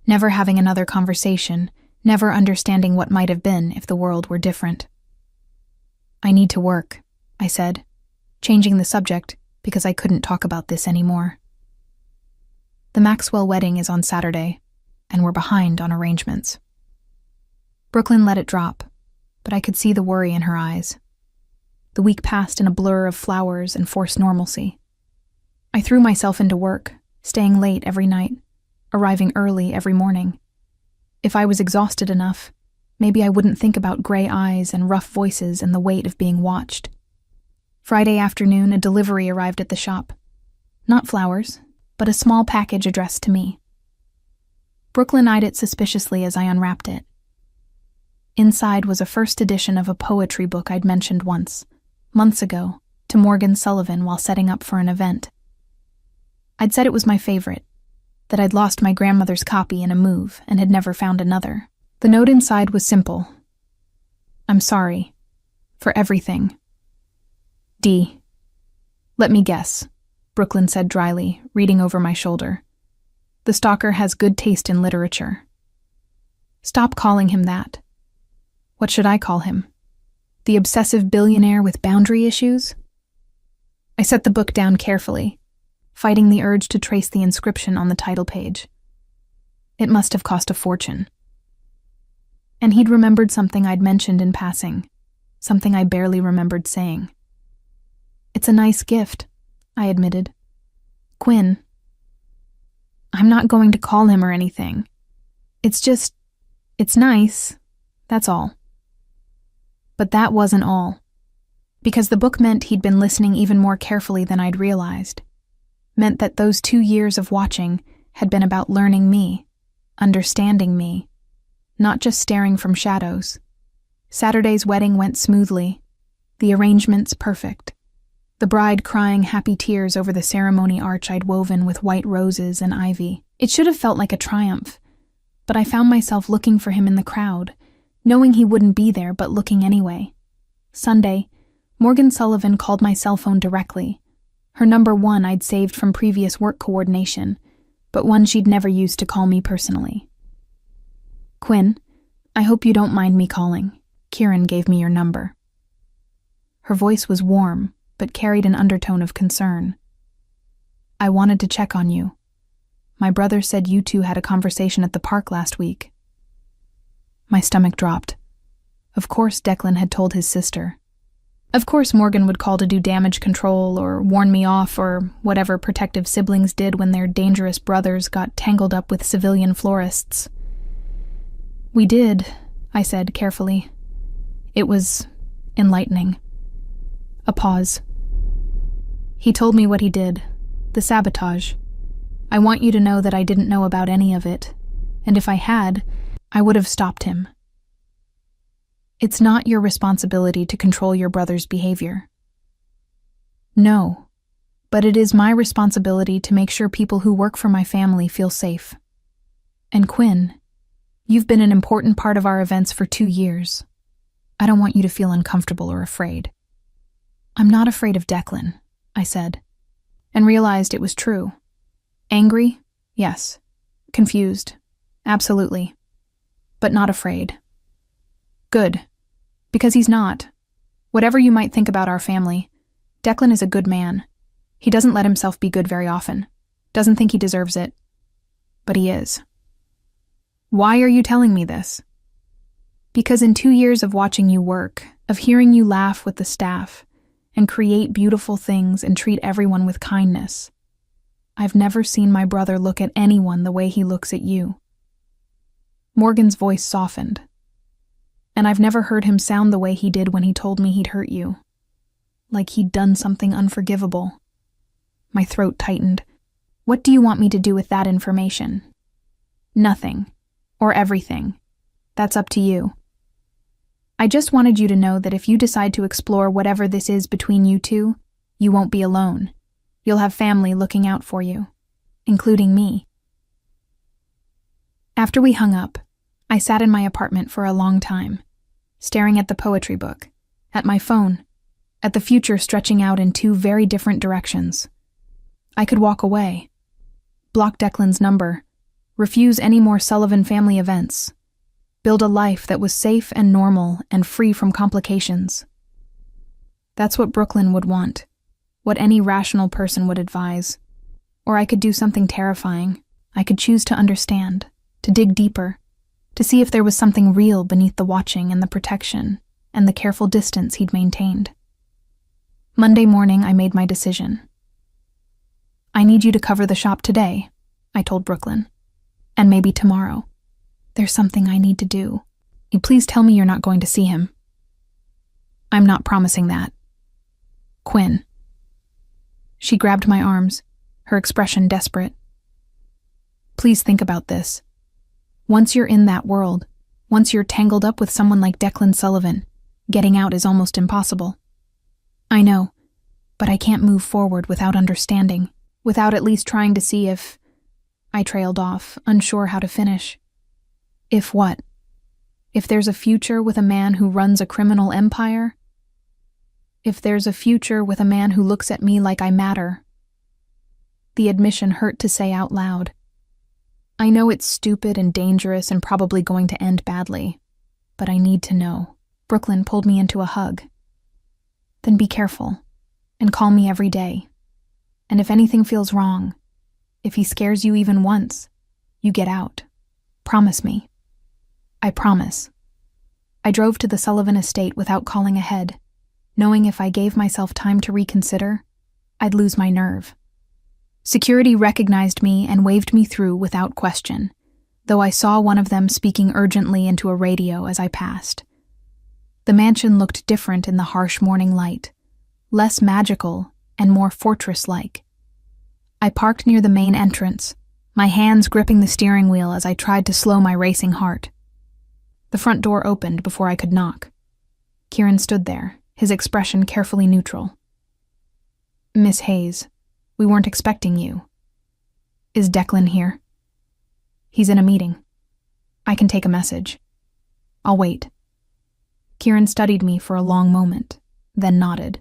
Never having another conversation, never understanding what might have been if the world were different. I need to work, I said. changing the subject because I couldn't talk about this anymore. The Maxwell wedding is on Saturday, and we're behind on arrangements. Brooklyn let it drop, but I could see the worry in her eyes. The week passed in a blur of flowers and forced normalcy. I threw myself into work, staying late every night, arriving early every morning. If I was exhausted enough, maybe I wouldn't think about gray eyes and rough voices and the weight of being watched. Friday afternoon, a delivery arrived at the shop. Not flowers, but a small package addressed to me. Brooklyn eyed it suspiciously as I unwrapped it. Inside was a first edition of a poetry book I'd mentioned once, months ago, to Morgan Sullivan while setting up for an event. I'd said it was my favorite, that I'd lost my grandmother's copy in a move and had never found another. The note inside was simple. I'm sorry. For everything. D. Let me guess, Brooklyn said dryly, reading over my shoulder. The stalker has good taste in literature. Stop calling him that. What should I call him? The obsessive billionaire with boundary issues? I set the book down carefully, fighting the urge to trace the inscription on the title page. It must have cost a fortune. And he'd remembered something I'd mentioned in passing, something I barely remembered saying. It's a nice gift, I admitted. Quinn. I'm not going to call him or anything. It's nice, that's all. But that wasn't all, because the book meant he'd been listening even more carefully than I'd realized. Meant that those 2 years of watching had been about learning me, understanding me, not just staring from shadows. Saturday's wedding went smoothly, the arrangements perfect. The bride crying happy tears over the ceremony arch I'd woven with white roses and ivy. It should have felt like a triumph, but I found myself looking for him in the crowd, knowing he wouldn't be there but looking anyway. Sunday, Morgan Sullivan called my cell phone directly. Her number 1 I'd saved from previous work coordination, but one she'd never used to call me personally. Quinn, I hope you don't mind me calling. Kieran gave me your number. Her voice was warm, but carried an undertone of concern. I wanted to check on you. My brother said you two had a conversation at the park last week. My stomach dropped. Of course Declan had told his sister. Of course Morgan would call to do damage control or warn me off or whatever protective siblings did when their dangerous brothers got tangled up with civilian florists. We did, I said carefully. It was enlightening. A pause. He told me what he did, the sabotage. I want you to know that I didn't know about any of it, and if I had, I would have stopped him. It's not your responsibility to control your brother's behavior. No, but it is my responsibility to make sure people who work for my family feel safe. And Quinn, you've been an important part of our events for 2 years. I don't want you to feel uncomfortable or afraid. I'm not afraid of Declan, I said, and realized it was true. Angry? Yes. Confused? Absolutely. But not afraid. Good. Because he's not. Whatever you might think about our family, Declan is a good man. He doesn't let himself be good very often. Doesn't think he deserves it. But he is. Why are you telling me this? Because in 2 years of watching you work, of hearing you laugh with the staff, and create beautiful things and treat everyone with kindness, I've never seen my brother look at anyone the way he looks at you. Morgan's voice softened. And I've never heard him sound the way he did when he told me he'd hurt you. Like he'd done something unforgivable. My throat tightened. What do you want me to do with that information? Nothing. Or everything. That's up to you. I just wanted you to know that if you decide to explore whatever this is between you two, you won't be alone. You'll have family looking out for you. Including me. After we hung up, I sat in my apartment for a long time, staring at the poetry book, at my phone, at the future stretching out in 2 very different directions. I could walk away, block Declan's number, refuse any more Sullivan family events, build a life that was safe and normal and free from complications. That's what Brooklyn would want, what any rational person would advise. Or I could do something terrifying. I could choose to understand, to dig deeper, to see if there was something real beneath the watching and the protection and the careful distance he'd maintained. Monday morning, I made my decision. I need you to cover the shop today, I told Brooklyn. And maybe tomorrow. There's something I need to do. You please tell me you're not going to see him. I'm not promising that. Quinn. She grabbed my arms, her expression desperate. Please think about this. Once you're in that world, once you're tangled up with someone like Declan Sullivan, getting out is almost impossible. I know, but I can't move forward without understanding, without at least trying to see if... I trailed off, unsure how to finish. If what? If there's a future with a man who runs a criminal empire? If there's a future with a man who looks at me like I matter? The admission hurt to say out loud. I know it's stupid and dangerous and probably going to end badly, but I need to know. Brooklyn pulled me into a hug. Then be careful, and call me every day. And if anything feels wrong, if he scares you even once, you get out. Promise me. I promise. I drove to the Sullivan estate without calling ahead, knowing if I gave myself time to reconsider, I'd lose my nerve. Security recognized me and waved me through without question, though I saw one of them speaking urgently into a radio as I passed. The mansion looked different in the harsh morning light, less magical and more fortress-like. I parked near the main entrance, my hands gripping the steering wheel as I tried to slow my racing heart. The front door opened before I could knock. Kieran stood there, his expression carefully neutral. Miss Hayes, we weren't expecting you. Is Declan here? He's in a meeting. I can take a message. I'll wait. Kieran studied me for a long moment, then nodded.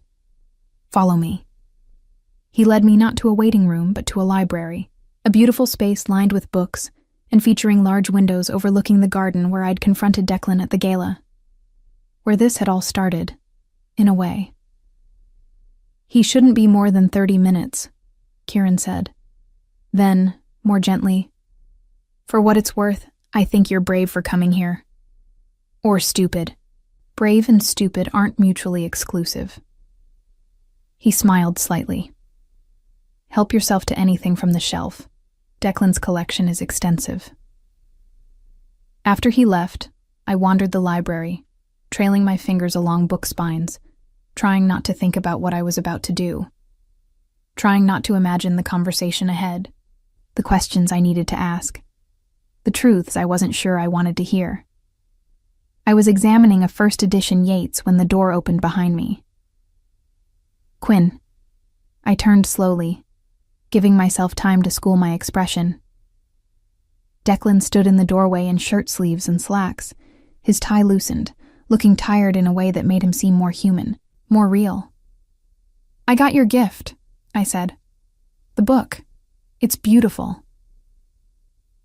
Follow me. He led me not to a waiting room, but to a library, a beautiful space lined with books and featuring large windows overlooking the garden where I'd confronted Declan at the gala. Where this had all started, in a way. He shouldn't be more than 30 minutes, Kieran said. Then, more gently, for what it's worth, I think you're brave for coming here. Or stupid. Brave and stupid aren't mutually exclusive. He smiled slightly. Help yourself to anything from the shelf. Declan's collection is extensive. After he left, I wandered the library, trailing my fingers along book spines, trying not to think about what I was about to do, trying not to imagine the conversation ahead, the questions I needed to ask, the truths I wasn't sure I wanted to hear. I was examining a first edition Yeats when the door opened behind me. Quinn. I turned slowly, giving myself time to school my expression. Declan stood in the doorway in shirt sleeves and slacks, his tie loosened, looking tired in a way that made him seem more human, more real. I got your gift, I said. The book. It's beautiful.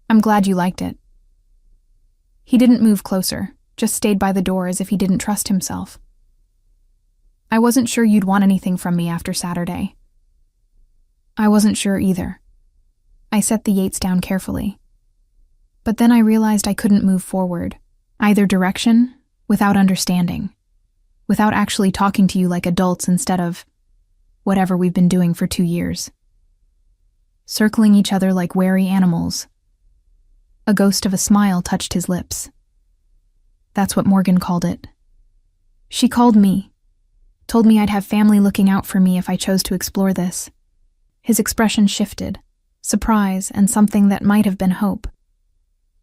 I'm glad you liked it. He didn't move closer, just stayed by the door as if he didn't trust himself. I wasn't sure you'd want anything from me after Saturday. I wasn't sure either. I set the Yeats down carefully. But then I realized I couldn't move forward, either direction, without understanding, without actually talking to you like adults instead of whatever we've been doing for 2 years. Circling each other like wary animals. A ghost of a smile touched his lips. That's what Morgan called it. She called me, told me I'd have family looking out for me if I chose to explore this. His expression shifted, surprise and something that might have been hope.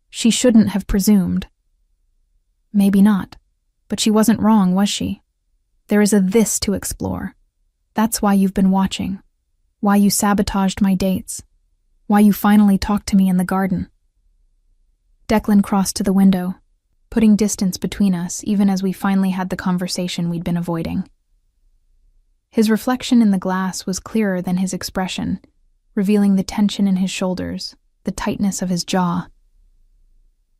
She shouldn't have presumed. Maybe not, but she wasn't wrong, was she? There is a this to explore. That's why you've been watching, why you sabotaged my dates, why you finally talked to me in the garden. Declan crossed to the window, putting distance between us even as we finally had the conversation we'd been avoiding. His reflection in the glass was clearer than his expression, revealing the tension in his shoulders, the tightness of his jaw.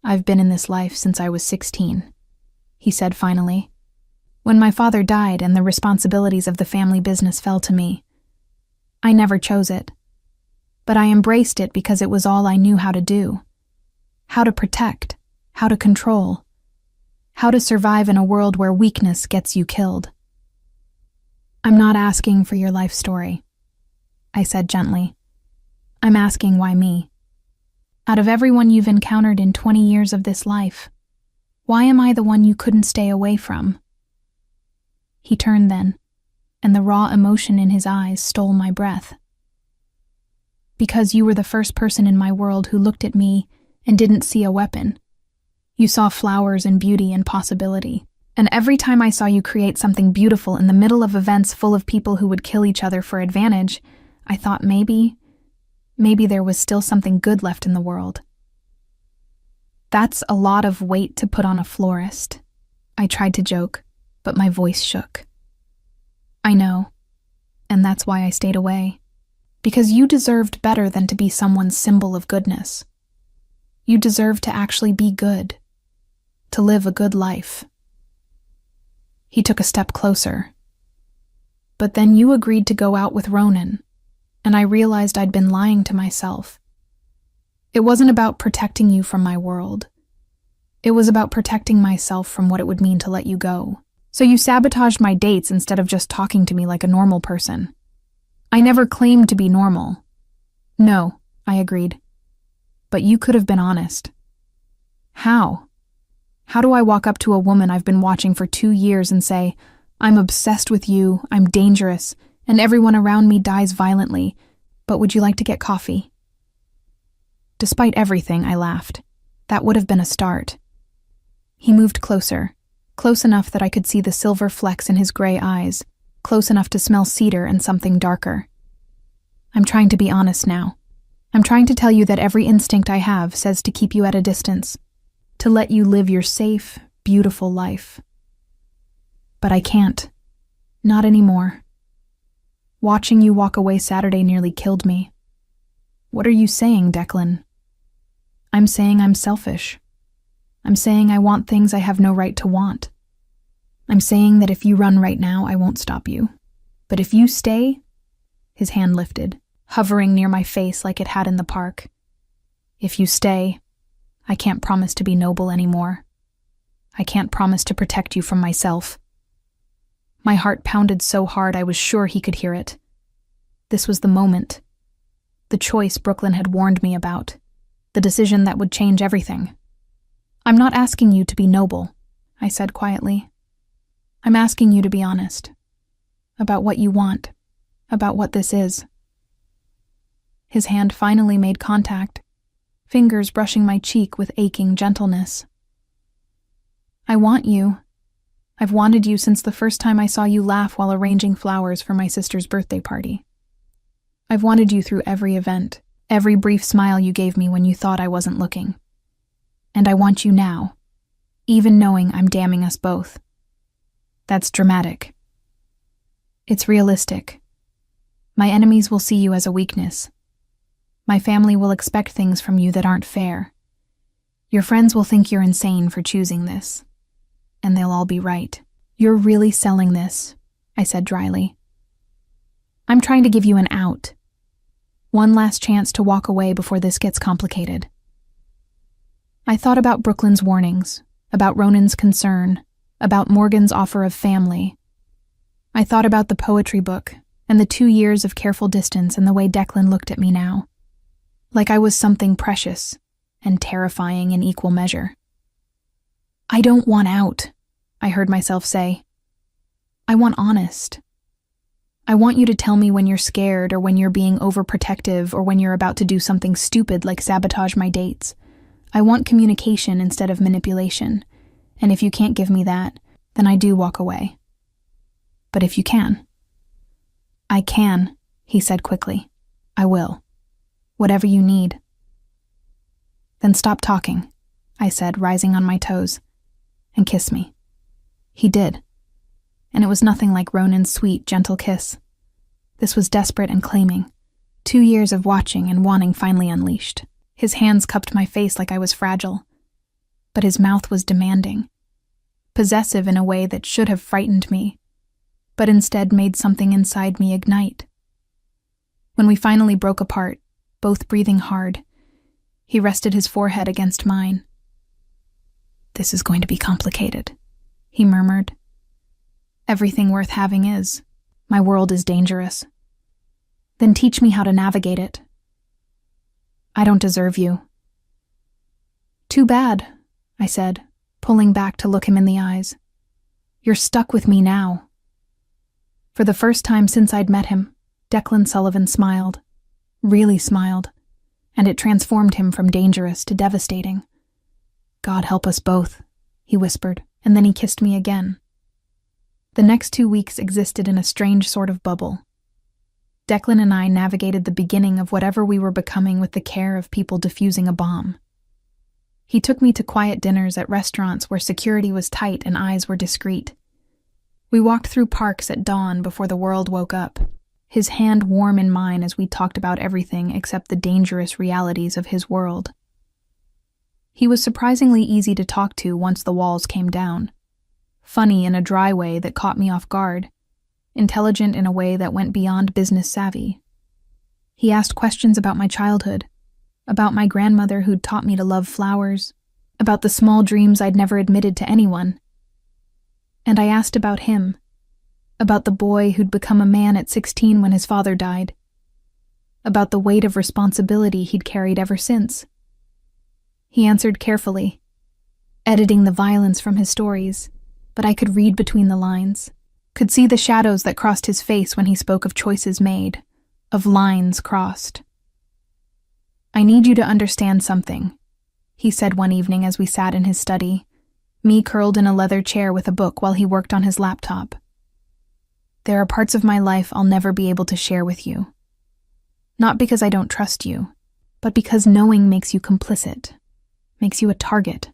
I've been in this life since I was 16, he said finally. When my father died and the responsibilities of the family business fell to me, I never chose it. But I embraced it because it was all I knew how to do. How to protect, how to control, how to survive in a world where weakness gets you killed. I'm not asking for your life story, I said gently. I'm asking why me. Out of everyone you've encountered in 20 years of this life, why am I the one you couldn't stay away from? He turned then, and the raw emotion in his eyes stole my breath. Because you were the first person in my world who looked at me and didn't see a weapon. You saw flowers and beauty and possibility. And every time I saw you create something beautiful in the middle of events full of people who would kill each other for advantage, I thought maybe there was still something good left in the world. That's a lot of weight to put on a florist. I tried to joke, but my voice shook. I know, and that's why I stayed away. Because you deserved better than to be someone's symbol of goodness. You deserved to actually be good, to live a good life. He took a step closer. But then you agreed to go out with Ronan, and I realized I'd been lying to myself. It wasn't about protecting you from my world. It was about protecting myself from what it would mean to let you go. So you sabotaged my dates instead of just talking to me like a normal person. I never claimed to be normal. No, I agreed. But you could have been honest. How? How do I walk up to a woman I've been watching for 2 years and say, I'm obsessed with you, I'm dangerous, and everyone around me dies violently, but would you like to get coffee? Despite everything, I laughed. That would have been a start. He moved closer, close enough that I could see the silver flecks in his gray eyes, close enough to smell cedar and something darker. I'm trying to be honest now. I'm trying to tell you that every instinct I have says to keep you at a distance, to let you live your safe, beautiful life. But I can't. Not anymore. Watching you walk away Saturday nearly killed me. What are you saying, Declan? I'm saying I'm selfish. I'm saying I want things I have no right to want. I'm saying that if you run right now, I won't stop you. But if you stay, his hand lifted, hovering near my face like it had in the park. If you stay, I can't promise to be noble anymore. I can't promise to protect you from myself. My heart pounded so hard I was sure he could hear it. This was the moment. The choice Brooklyn had warned me about. The decision that would change everything. I'm not asking you to be noble, I said quietly. I'm asking you to be honest. About what you want. About what this is. His hand finally made contact, fingers brushing my cheek with aching gentleness. I want you. I've wanted you since the first time I saw you laugh while arranging flowers for my sister's birthday party. I've wanted you through every event, every brief smile you gave me when you thought I wasn't looking. And I want you now, even knowing I'm damning us both. That's dramatic. It's realistic. My enemies will see you as a weakness. My family will expect things from you that aren't fair. Your friends will think you're insane for choosing this. And they'll all be right. You're really selling this, I said dryly. I'm trying to give you an out. One last chance to walk away before this gets complicated. I thought about Brooklyn's warnings, about Ronan's concern, about Morgan's offer of family. I thought about the poetry book and the 2 years of careful distance and the way Declan looked at me now. Like I was something precious and terrifying in equal measure. I don't want out, I heard myself say. I want honest. I want you to tell me when you're scared or when you're being overprotective or when you're about to do something stupid like sabotage my dates. I want communication instead of manipulation. And if you can't give me that, then I do walk away. But if you can. I can, he said quickly. I will. Whatever you need. Then stop talking, I said, rising on my toes, and kiss me. He did. And it was nothing like Ronan's sweet, gentle kiss. This was desperate and claiming. 2 years of watching and wanting finally unleashed. His hands cupped my face like I was fragile. But his mouth was demanding. Possessive in a way that should have frightened me, but instead made something inside me ignite. When we finally broke apart, both breathing hard, he rested his forehead against mine. "This is going to be complicated," he murmured. "Everything worth having is. My world is dangerous. Then teach me how to navigate it." "I don't deserve you." "Too bad," I said, pulling back to look him in the eyes. "You're stuck with me now." For the first time since I'd met him, Declan Sullivan smiled, really smiled, and it transformed him from dangerous to devastating. "God help us both," he whispered, and then he kissed me again. The next 2 weeks existed in a strange sort of bubble. Declan and I navigated the beginning of whatever we were becoming with the care of people defusing a bomb. He took me to quiet dinners at restaurants where security was tight and eyes were discreet. We walked through parks at dawn before the world woke up, his hand warm in mine as we talked about everything except the dangerous realities of his world. He was surprisingly easy to talk to once the walls came down. Funny in a dry way that caught me off guard, intelligent in a way that went beyond business savvy. He asked questions about my childhood, about my grandmother who'd taught me to love flowers, about the small dreams I'd never admitted to anyone. And I asked about him, about the boy who'd become a man at 16 when his father died, about the weight of responsibility he'd carried ever since. He answered carefully, editing the violence from his stories, but I could read between the lines, could see the shadows that crossed his face when he spoke of choices made, of lines crossed. "I need you to understand something," he said one evening as we sat in his study, me curled in a leather chair with a book while he worked on his laptop. "There are parts of my life I'll never be able to share with you. Not because I don't trust you, but because knowing makes you complicit, makes you a target."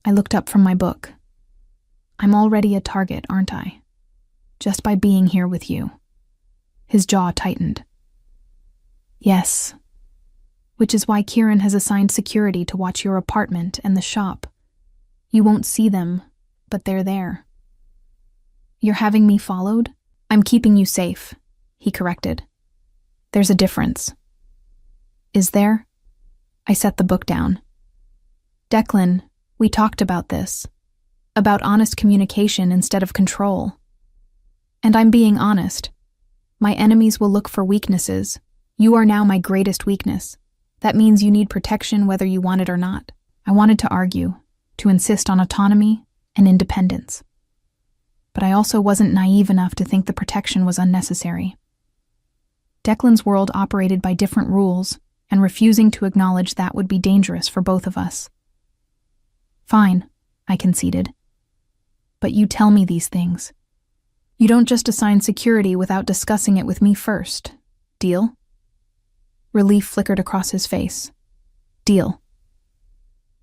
I looked up from my book. "I'm already a target, aren't I? Just by being here with you." His jaw tightened. "Yes. Which is why Kieran has assigned security to watch your apartment and the shop. You won't see them, but they're there." "You're having me followed?" "I'm keeping you safe," he corrected. "There's a difference." "Is there?" I set the book down. "Declan, we talked about this. About honest communication instead of control. And I'm being honest. My enemies will look for weaknesses. You are now my greatest weakness. That means you need protection whether you want it or not." I wanted to argue, to insist on autonomy and independence. But I also wasn't naive enough to think the protection was unnecessary. Declan's world operated by different rules, and refusing to acknowledge that would be dangerous for both of us. "Fine," I conceded. "But you tell me these things. You don't just assign security without discussing it with me first. Deal?" Relief flickered across his face. "Deal."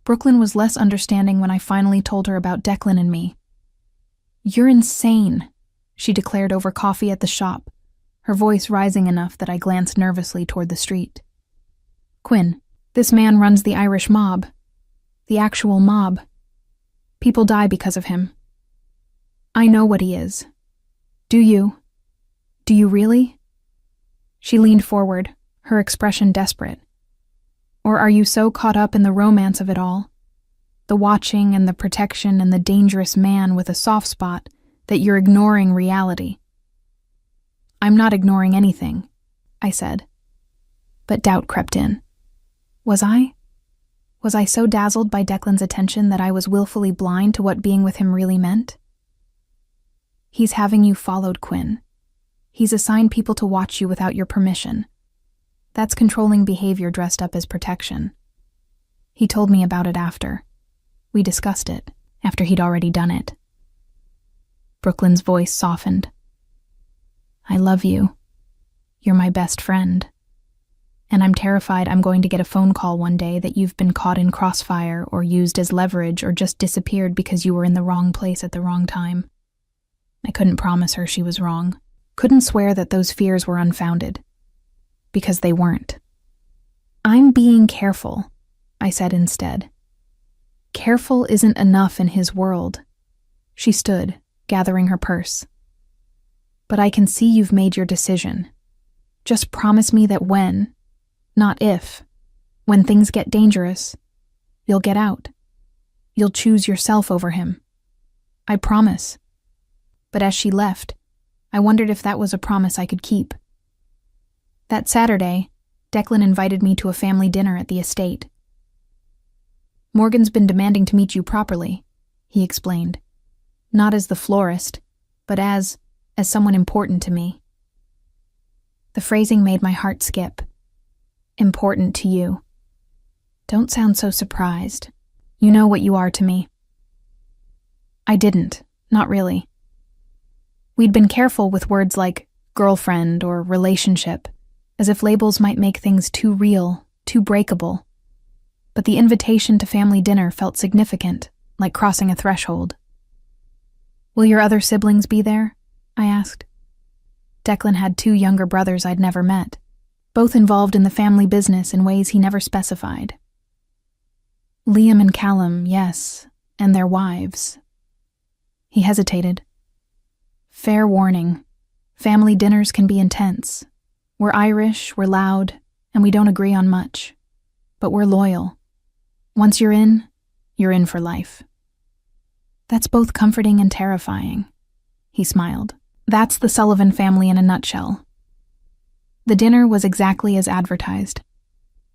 Brooklyn was less understanding when I finally told her about Declan and me. "You're insane," she declared over coffee at the shop, her voice rising enough that I glanced nervously toward the street. "Quinn, this man runs the Irish mob. The actual mob. People die because of him. I know what he is. Do you? Do you really?" She leaned forward, her expression desperate. "Or are you so caught up in the romance of it all, the watching and the protection and the dangerous man with a soft spot, that you're ignoring reality?" "I'm not ignoring anything," I said. But doubt crept in. Was I? Was I so dazzled by Declan's attention that I was willfully blind to what being with him really meant? "He's having you followed, Quinn. He's assigned people to watch you without your permission. That's controlling behavior dressed up as protection. He told me about it after. We discussed it, after he'd already done it." Brooklyn's voice softened. "I love you. You're my best friend. And I'm terrified I'm going to get a phone call one day that you've been caught in crossfire or used as leverage or just disappeared because you were in the wrong place at the wrong time." I couldn't promise her she was wrong. Couldn't swear that those fears were unfounded. Because they weren't. "I'm being careful," I said instead. "Careful isn't enough in his world." She stood, gathering her purse. "But I can see you've made your decision. Just promise me that not if, when things get dangerous, you'll get out. You'll choose yourself over him. I promise." But as she left, I wondered if that was a promise I could keep. That Saturday, Declan invited me to a family dinner at the estate. "Morgan's been demanding to meet you properly," he explained. "Not as the florist, but as someone important to me." The phrasing made my heart skip. "Important to you. Don't sound so surprised. You know what you are to me." I didn't, not really. We'd been careful with words like girlfriend or relationship, as if labels might make things too real, too breakable. But the invitation to family dinner felt significant, like crossing a threshold. "Will your other siblings be there?" I asked. Declan had 2 younger brothers I'd never met, both involved in the family business in ways he never specified. "Liam and Callum, yes, and their wives." He hesitated. "Fair warning, family dinners can be intense. We're Irish, we're loud, and we don't agree on much. But we're loyal. Once you're in for life." "That's both comforting and terrifying," he smiled. "That's the Sullivan family in a nutshell." The dinner was exactly as advertised.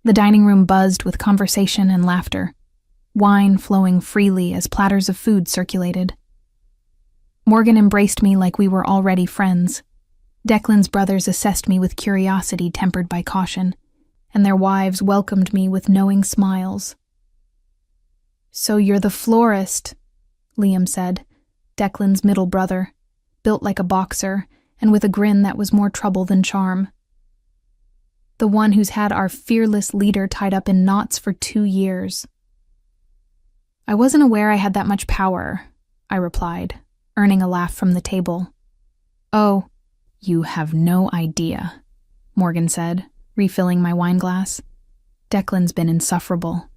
The dining room buzzed with conversation and laughter, wine flowing freely as platters of food circulated. Morgan embraced me like we were already friends. Declan's brothers assessed me with curiosity tempered by caution, and their wives welcomed me with knowing smiles. "So you're the florist," Liam said, Declan's middle brother, built like a boxer and with a grin that was more trouble than charm. "The one who's had our fearless leader tied up in knots for 2 years. "I wasn't aware I had that much power," I replied, earning a laugh from the table. "Oh, you have no idea," Morgan said, refilling my wine glass. Declan's been insufferable,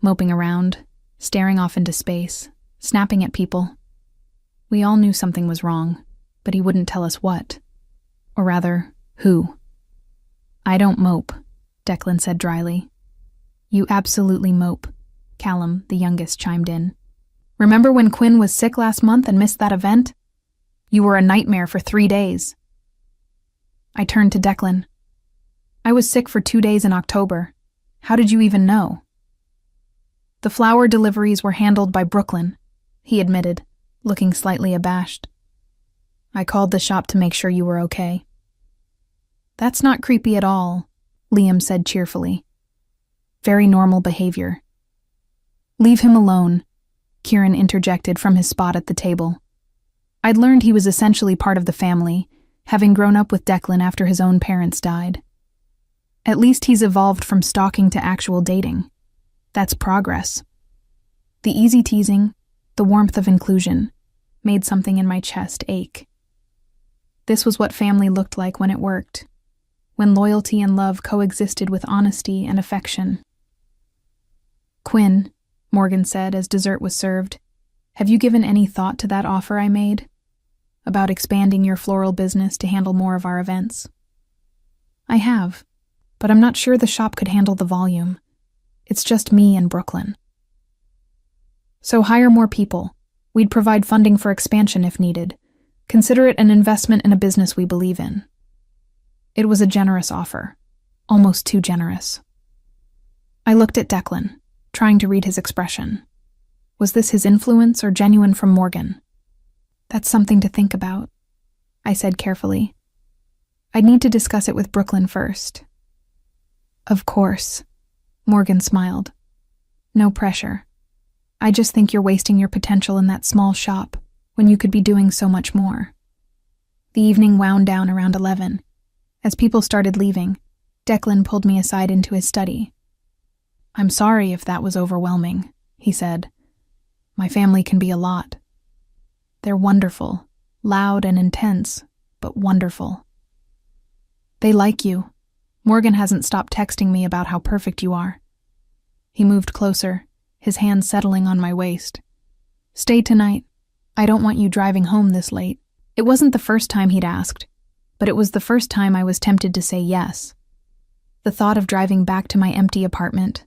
moping around, staring off into space, snapping at people. We all knew something was wrong, but he wouldn't tell us what. Or rather, who. "I don't mope," Declan said dryly. "You absolutely mope," Callum, the youngest, chimed in. "Remember when Quinn was sick last month and missed that event? You were a nightmare for 3 days." I turned to Declan. "I was sick for 2 days in October. How did you even know?" "The flower deliveries were handled by Brooklyn," he admitted, looking slightly abashed. "I called the shop to make sure you were okay." "That's not creepy at all," Liam said cheerfully. "Very normal behavior." "Leave him alone," Kieran interjected from his spot at the table. I'd learned he was essentially part of the family, having grown up with Declan after his own parents died. At least he's evolved from stalking to actual dating. That's progress. The easy teasing, the warmth of inclusion, made something in my chest ache. This was what family looked like when it worked, when loyalty and love coexisted with honesty and affection. "Quinn," Morgan said as dessert was served, "have you given any thought to that offer I made? About expanding your floral business to handle more of our events?" "I have, but I'm not sure the shop could handle the volume. It's just me and Brooklyn." "So hire more people. We'd provide funding for expansion if needed. Consider it an investment in a business we believe in." It was a generous offer, almost too generous. I looked at Declan, trying to read his expression. Was this his influence or genuine from Morgan? "That's something to think about," I said carefully. "I'd need to discuss it with Brooklyn first." "Of course," Morgan smiled. "No pressure. I just think you're wasting your potential in that small shop when you could be doing so much more." The evening wound down around 11. As people started leaving, Declan pulled me aside into his study. "I'm sorry if that was overwhelming," he said. "My family can be a lot. They're wonderful, loud and intense, but wonderful. They like you. Morgan hasn't stopped texting me about how perfect you are." He moved closer, his hand settling on my waist. "Stay tonight. I don't want you driving home this late." It wasn't the first time he'd asked. but it was the first time I was tempted to say yes. The thought of driving back to my empty apartment,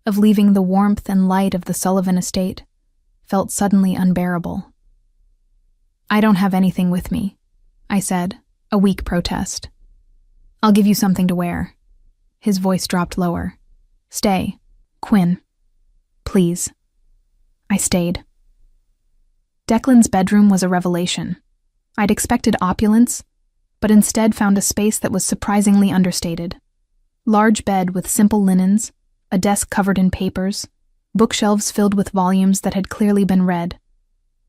of leaving the warmth and light of the Sullivan estate, felt suddenly unbearable. "I don't have anything with me," I said, a weak protest. "I'll give you something to wear." His voice dropped lower. "Stay, Quinn. Please." I stayed. Declan's bedroom was a revelation. I'd expected opulence, but instead found a space that was surprisingly understated. Large bed with simple linens, a desk covered in papers, bookshelves filled with volumes that had clearly been read.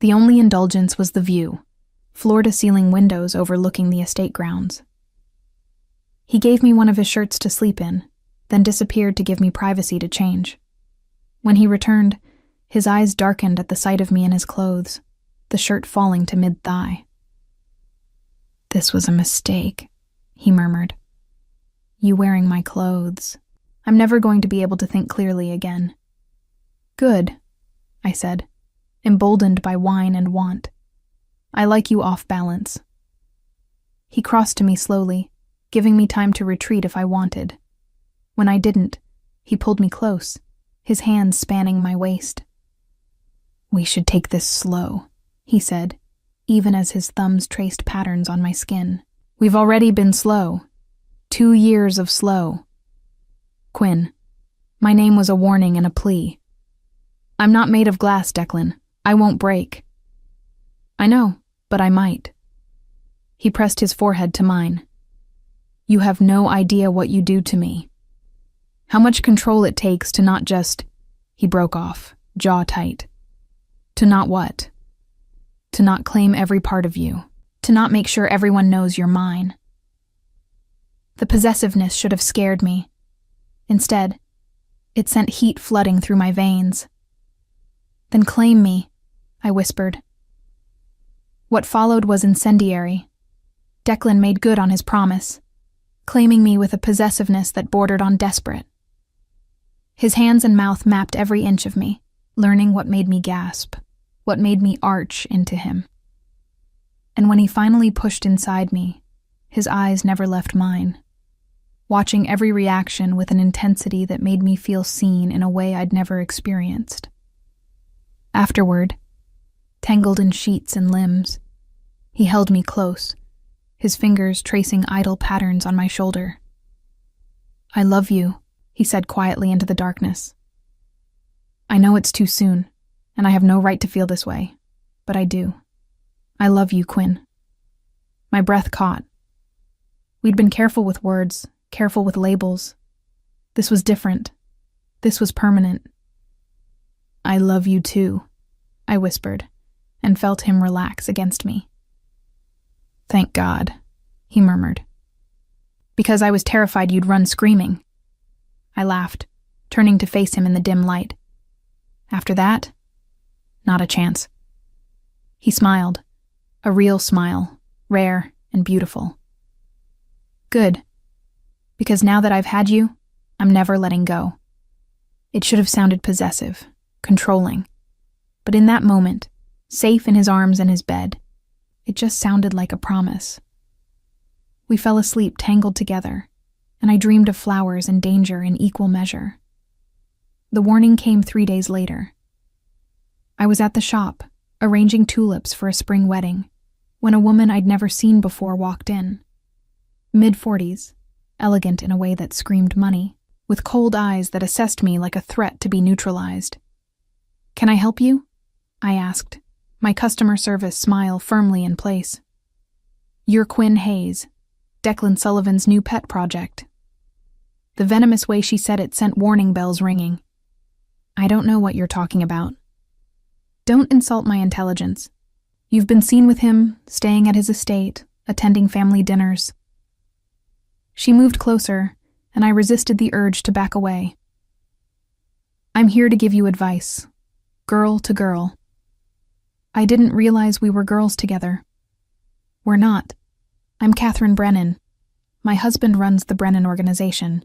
The only indulgence was the view, floor-to-ceiling windows overlooking the estate grounds. He gave me one of his shirts to sleep in, then disappeared to give me privacy to change. When he returned, his eyes darkened at the sight of me in his clothes, the shirt falling to mid-thigh. "This was a mistake," he murmured. "You wearing my clothes. I'm never going to be able to think clearly again." "Good," I said, emboldened by wine and want. "I like you off balance." He crossed to me slowly, giving me time to retreat if I wanted. When I didn't, he pulled me close, his hands spanning my waist. "We should take this slow," he said, even as his thumbs traced patterns on my skin. "We've already been slow. 2 years of slow." "Quinn, my name was a warning and a plea. I'm not made of glass, Declan. I won't break." "I know, but I might." He pressed his forehead to mine. "You have no idea what you do to me. How much control it takes to not just—" He broke off, jaw tight. "To not what?" "To not claim every part of you. To not make sure everyone knows you're mine." The possessiveness should have scared me. Instead, it sent heat flooding through my veins. "Then claim me," I whispered. What followed was incendiary. Declan made good on his promise, claiming me with a possessiveness that bordered on desperate. His hands and mouth mapped every inch of me, learning what made me gasp, what made me arch into him. And when he finally pushed inside me, his eyes never left mine, watching every reaction with an intensity that made me feel seen in a way I'd never experienced. Afterward, tangled in sheets and limbs, he held me close, his fingers tracing idle patterns on my shoulder. "I love you," he said quietly into the darkness. "I know it's too soon, and I have no right to feel this way, but I do. I love you, Quinn." My breath caught. We'd been careful with words, careful with labels. This was different. This was permanent. "I love you too," I whispered, and felt him relax against me. "Thank God," he murmured. "Because I was terrified you'd run screaming." I laughed, turning to face him in the dim light. "After that? Not a chance." He smiled, a real smile, rare and beautiful. "Good. Because now that I've had you, I'm never letting go." It should have sounded possessive, controlling. But in that moment, safe in his arms and his bed, it just sounded like a promise. We fell asleep tangled together, and I dreamed of flowers and danger in equal measure. The warning came 3 days later. I was at the shop, arranging tulips for a spring wedding, when a woman I'd never seen before walked in. Mid-40s, elegant in a way that screamed money, with cold eyes that assessed me like a threat to be neutralized. "Can I help you?" I asked, my customer service smile firmly in place. "You're Quinn Hayes, Declan Sullivan's new pet project." The venomous way she said it sent warning bells ringing. "I don't know what you're talking about." "Don't insult my intelligence. You've been seen with him, staying at his estate, attending family dinners." She moved closer, and I resisted the urge to back away. "I'm here to give you advice, girl to girl." I didn't realize we were girls together. "We're not. I'm Catherine Brennan. My husband runs the Brennan organization.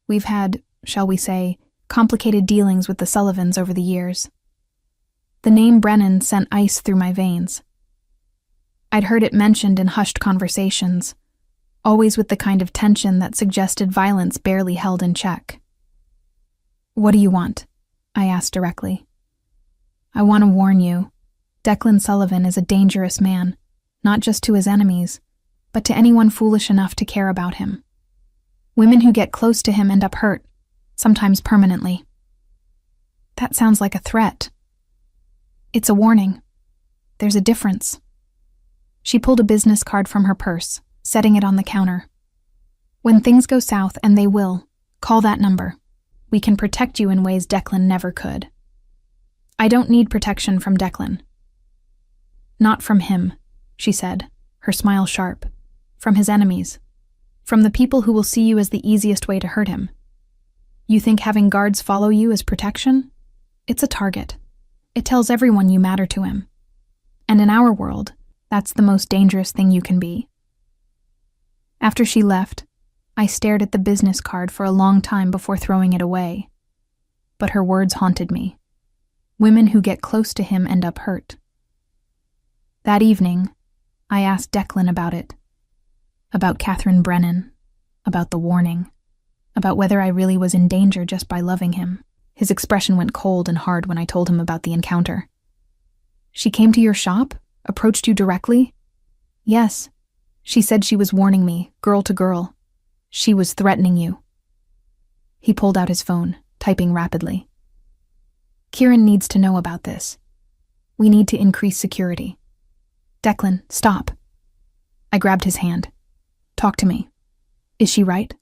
We've had, shall we say, complicated dealings with the Sullivans over the years." The name Brennan sent ice through my veins. I'd heard it mentioned in hushed conversations, always with the kind of tension that suggested violence barely held in check. "What do you want?" I asked directly. "I want to warn you. Declan Sullivan is a dangerous man, not just to his enemies, but to anyone foolish enough to care about him. Women who get close to him end up hurt, sometimes permanently." "That sounds like a threat." "It's a warning. There's a difference." She pulled a business card from her purse, setting it on the counter. "When things go south, and they will, call that number. We can protect you in ways Declan never could." "I don't need protection from Declan." "Not from him," she said, her smile sharp. "From his enemies. From the people who will see you as the easiest way to hurt him. You think having guards follow you is protection? It's a target. It tells everyone you matter to him. And in our world, that's the most dangerous thing you can be." After she left, I stared at the business card for a long time before throwing it away. But her words haunted me. Women who get close to him end up hurt. That evening, I asked Declan about it. About Catherine Brennan. About the warning. About whether I really was in danger just by loving him. His expression went cold and hard when I told him about the encounter. "She came to your shop? Approached you directly?" "Yes. She said she was warning me, girl to girl. She was threatening you." He pulled out his phone, typing rapidly. "Kieran needs to know about this. We need to increase security." "Declan, stop." I grabbed his hand. "Talk to me. Is she right?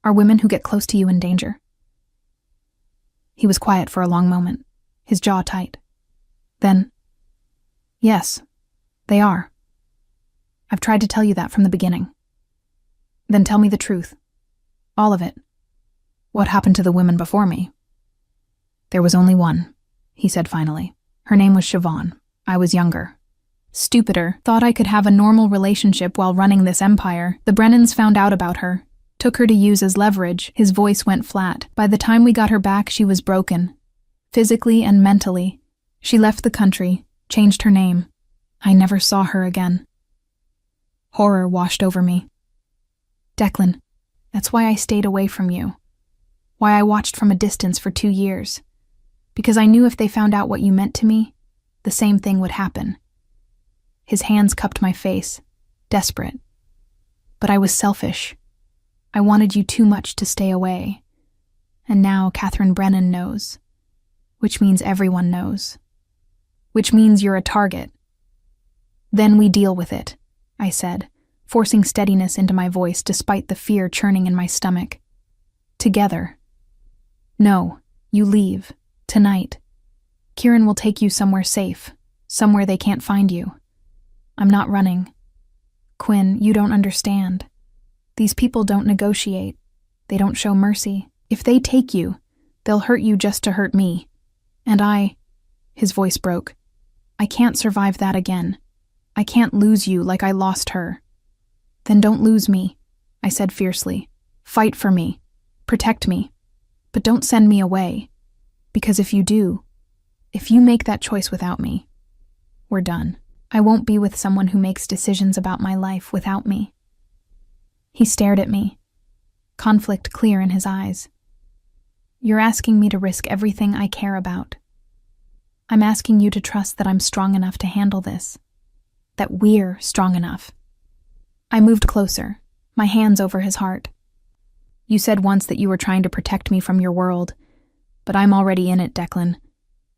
Are women who get close to you in danger?" He was quiet for a long moment, his jaw tight. Then, "Yes, they are. I've tried to tell you that from the beginning." "Then tell me the truth. All of it. What happened to the women before me?" "There was only one," he said finally. "Her name was Siobhan. I was younger. Stupider, thought I could have a normal relationship while running this empire. The Brennans found out about her, took her to use as leverage." His voice went flat. "By the time we got her back, she was broken. Physically and mentally. She left the country, changed her name. I never saw her again." Horror washed over me. "Declan, that's why I stayed away from you. Why I watched from a distance for 2 years. Because I knew if they found out what you meant to me, the same thing would happen." His hands cupped my face, desperate. "But I was selfish. I wanted you too much to stay away. And now Catherine Brennan knows. Which means everyone knows. Which means you're a target." "Then we deal with it," I said, forcing steadiness into my voice despite the fear churning in my stomach. "Together. No, you leave. Tonight. Kieran will take you somewhere safe, somewhere they can't find you. I'm not running. Quinn, you don't understand. These people don't negotiate. They don't show mercy. If they take you, they'll hurt you just to hurt me. And his voice broke. I can't survive that again. I can't lose you like I lost her." "Then don't lose me," I said fiercely. "Fight for me. Protect me. But don't send me away. Because if you do, if you make that choice without me, we're done. I won't be with someone who makes decisions about my life without me." He stared at me, conflict clear in his eyes. "You're asking me to risk everything I care about. I'm asking you to trust that I'm strong enough to handle this. That we're strong enough." I moved closer, my hands over his heart. "You said once that you were trying to protect me from your world, but I'm already in it, Declan.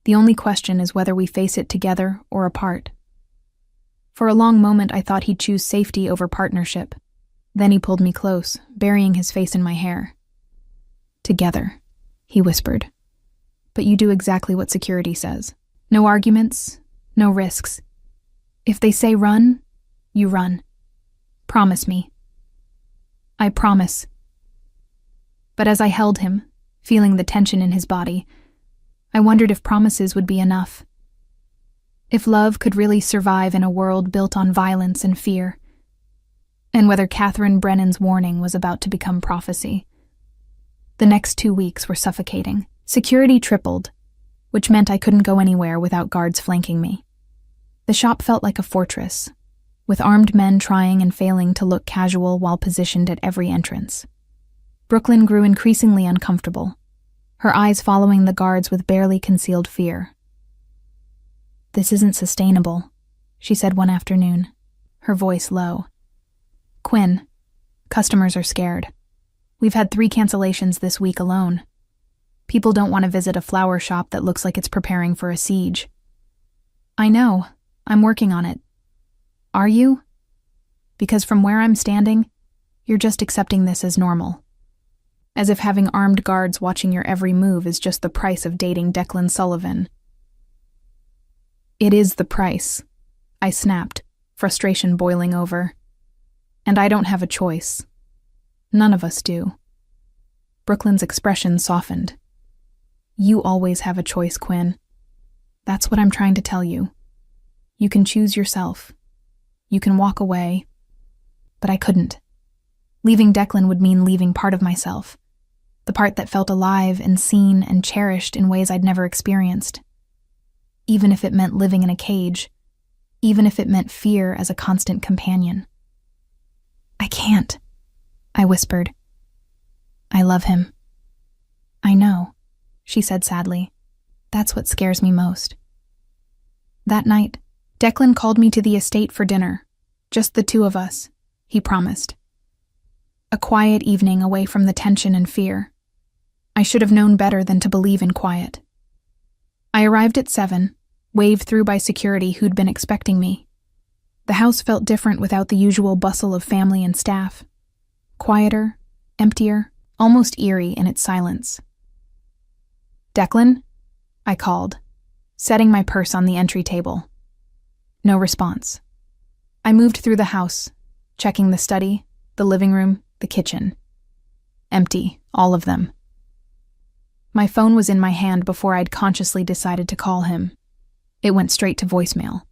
The only question is whether we face it together or apart." For a long moment I thought he'd choose safety over partnership. Then he pulled me close, burying his face in my hair. "Together," he whispered. "But you do exactly what security says. No arguments, no risks. If they say run, you run. Promise me." "I promise." But as I held him, feeling the tension in his body, I wondered if promises would be enough. If love could really survive in a world built on violence and fear. And whether Catherine Brennan's warning was about to become prophecy. The next 2 weeks were suffocating. Security tripled, which meant I couldn't go anywhere without guards flanking me. The shop felt like a fortress, with armed men trying and failing to look casual while positioned at every entrance. Brooklyn grew increasingly uncomfortable, her eyes following the guards with barely concealed fear. "This isn't sustainable," she said one afternoon, her voice low. "Quinn, customers are scared. We've had 3 cancellations this week alone. People don't want to visit a flower shop that looks like it's preparing for a siege." "I know. I'm working on it." "Are you? Because from where I'm standing, you're just accepting this as normal. As if having armed guards watching your every move is just the price of dating Declan Sullivan." "It is the price," I snapped, frustration boiling over. "And I don't have a choice. None of us do." Brooklyn's expression softened. "You always have a choice, Quinn. That's what I'm trying to tell you. You can choose yourself. You can walk away." But I couldn't. Leaving Declan would mean leaving part of myself, the part that felt alive and seen and cherished in ways I'd never experienced. Even if it meant living in a cage, even if it meant fear as a constant companion. "I can't," I whispered. "I love him." "I know," she said sadly. "That's what scares me most." That night, Declan called me to the estate for dinner. Just the 2 of us, he promised. A quiet evening away from the tension and fear. I should have known better than to believe in quiet. I arrived at 7, waved through by security who'd been expecting me. The house felt different without the usual bustle of family and staff. Quieter, emptier, almost eerie in its silence. "Declan?" I called, setting my purse on the entry table. No response. I moved through the house, checking the study, the living room, the kitchen. Empty, all of them. My phone was in my hand before I'd consciously decided to call him. It went straight to voicemail.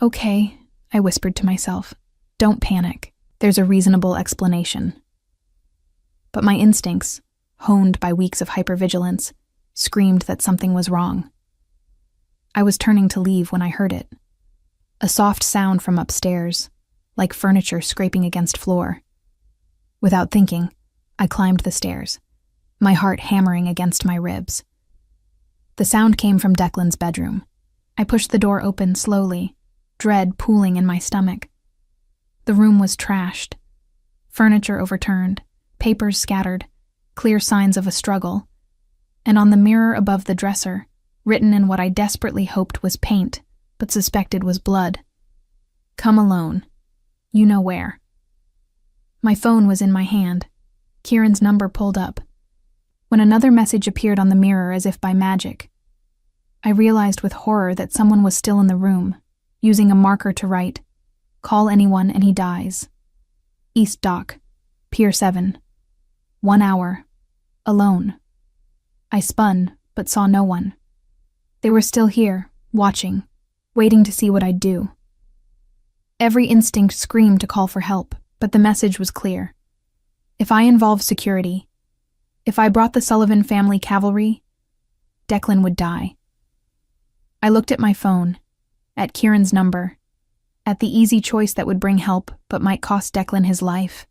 "Okay," I whispered to myself. "Don't panic. There's a reasonable explanation." But my instincts, honed by weeks of hypervigilance, screamed that something was wrong. I was turning to leave when I heard it. A soft sound from upstairs, like furniture scraping against floor. Without thinking, I climbed the stairs, my heart hammering against my ribs. The sound came from Declan's bedroom. I pushed the door open slowly, dread pooling in my stomach. The room was trashed. Furniture overturned, papers scattered, clear signs of a struggle. And on the mirror above the dresser, written in what I desperately hoped was paint, but suspected was blood. "Come alone. You know where." My phone was in my hand. Kieran's number pulled up. When another message appeared on the mirror as if by magic, I realized with horror that someone was still in the room, using a marker to write, "Call anyone and he dies. East Dock, Pier 7. 1 hour. Alone." I spun, but saw no one. They were still here, watching, waiting to see what I'd do. Every instinct screamed to call for help, but the message was clear. If I involved security, if I brought the Sullivan family cavalry, Declan would die. I looked at my phone, at Kieran's number, at the easy choice that would bring help but might cost Declan his life.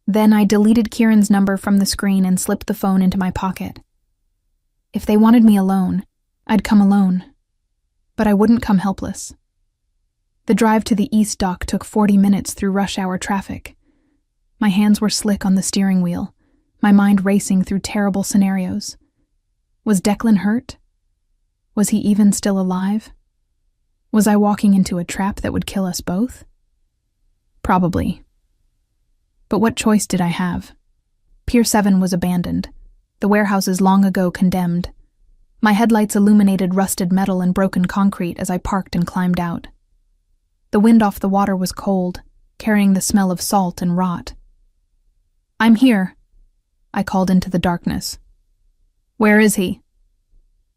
Then I deleted Kieran's number from the screen and slipped the phone into my pocket. If they wanted me alone, I'd come alone. But I wouldn't come helpless. The drive to the East Dock took 40 minutes through rush hour traffic. My hands were slick on the steering wheel, my mind racing through terrible scenarios. Was Declan hurt? Was he even still alive? Was I walking into a trap that would kill us both? Probably. But what choice did I have? Pier 7 was abandoned, the warehouses long ago condemned. My headlights illuminated rusted metal and broken concrete as I parked and climbed out. The wind off the water was cold, carrying the smell of salt and rot. "I'm here," I called into the darkness. "Where is he?"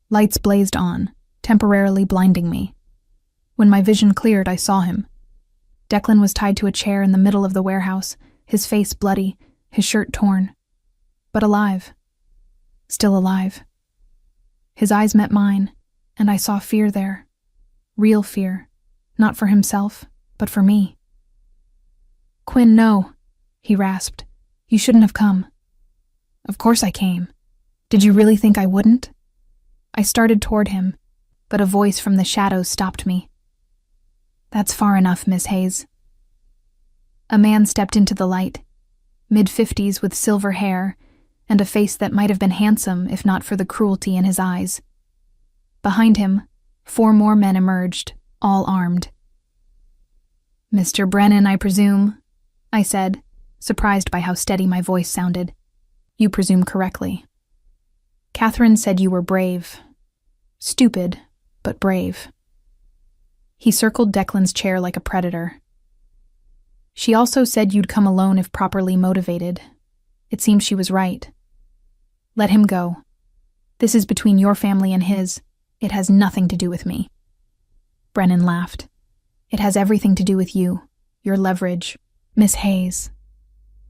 Lights blazed on, temporarily blinding me. When my vision cleared, I saw him. Declan was tied to a chair in the middle of the warehouse, his face bloody, his shirt torn. But alive. Still alive. His eyes met mine, and I saw fear there. Real fear, not for himself, but for me. "Quinn, no," he rasped. "You shouldn't have come." "Of course I came. Did you really think I wouldn't?" I started toward him, but a voice from the shadows stopped me. "That's far enough, Miss Hayes." A man stepped into the light, mid-50s with silver hair and a face that might have been handsome if not for the cruelty in his eyes. Behind him, 4 more men emerged, all armed. "Mr. Brennan, I presume," I said, surprised by how steady my voice sounded. "You presume correctly. Catherine said you were brave. Stupid, but brave." He circled Declan's chair like a predator. "She also said you'd come alone if properly motivated. It seems she was right. Let him go. This is between your family and his. It has nothing to do with me." Brennan laughed. "It has everything to do with you, your leverage, Miss Hayes.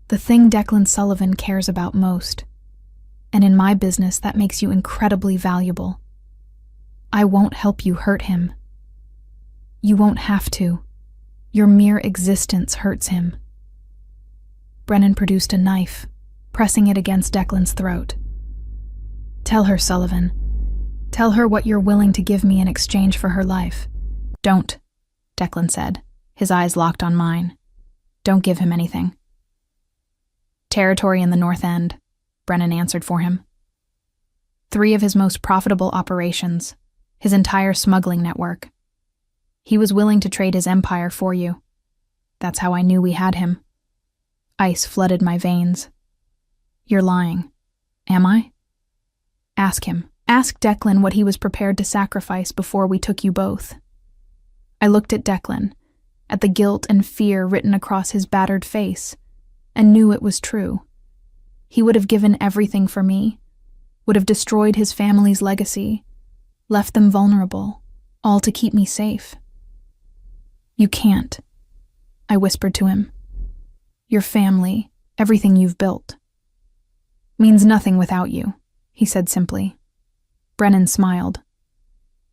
The thing Declan Sullivan cares about most. And in my business, that makes you incredibly valuable. I won't help you hurt him. You won't have to. Your mere existence hurts him." Brennan produced a knife, pressing it against Declan's throat. "Tell her, Sullivan. Tell her what you're willing to give me in exchange for her life." "Don't," Declan said, his eyes locked on mine. "Don't give him anything." "Territory in the North End," Brennan answered for him. 3 of his most profitable operations, his entire smuggling network. He was willing to trade his empire for you. That's how I knew we had him. Ice flooded my veins. "You're lying." "Am I?" "Ask him. Ask Declan what he was prepared to sacrifice before we took you both." I looked at Declan, at the guilt and fear written across his battered face, and knew it was true. He would have given everything for me, would have destroyed his family's legacy, left them vulnerable, all to keep me safe. "You can't," I whispered to him. "Your family, everything you've built, means nothing without you," he said simply. Brennan smiled.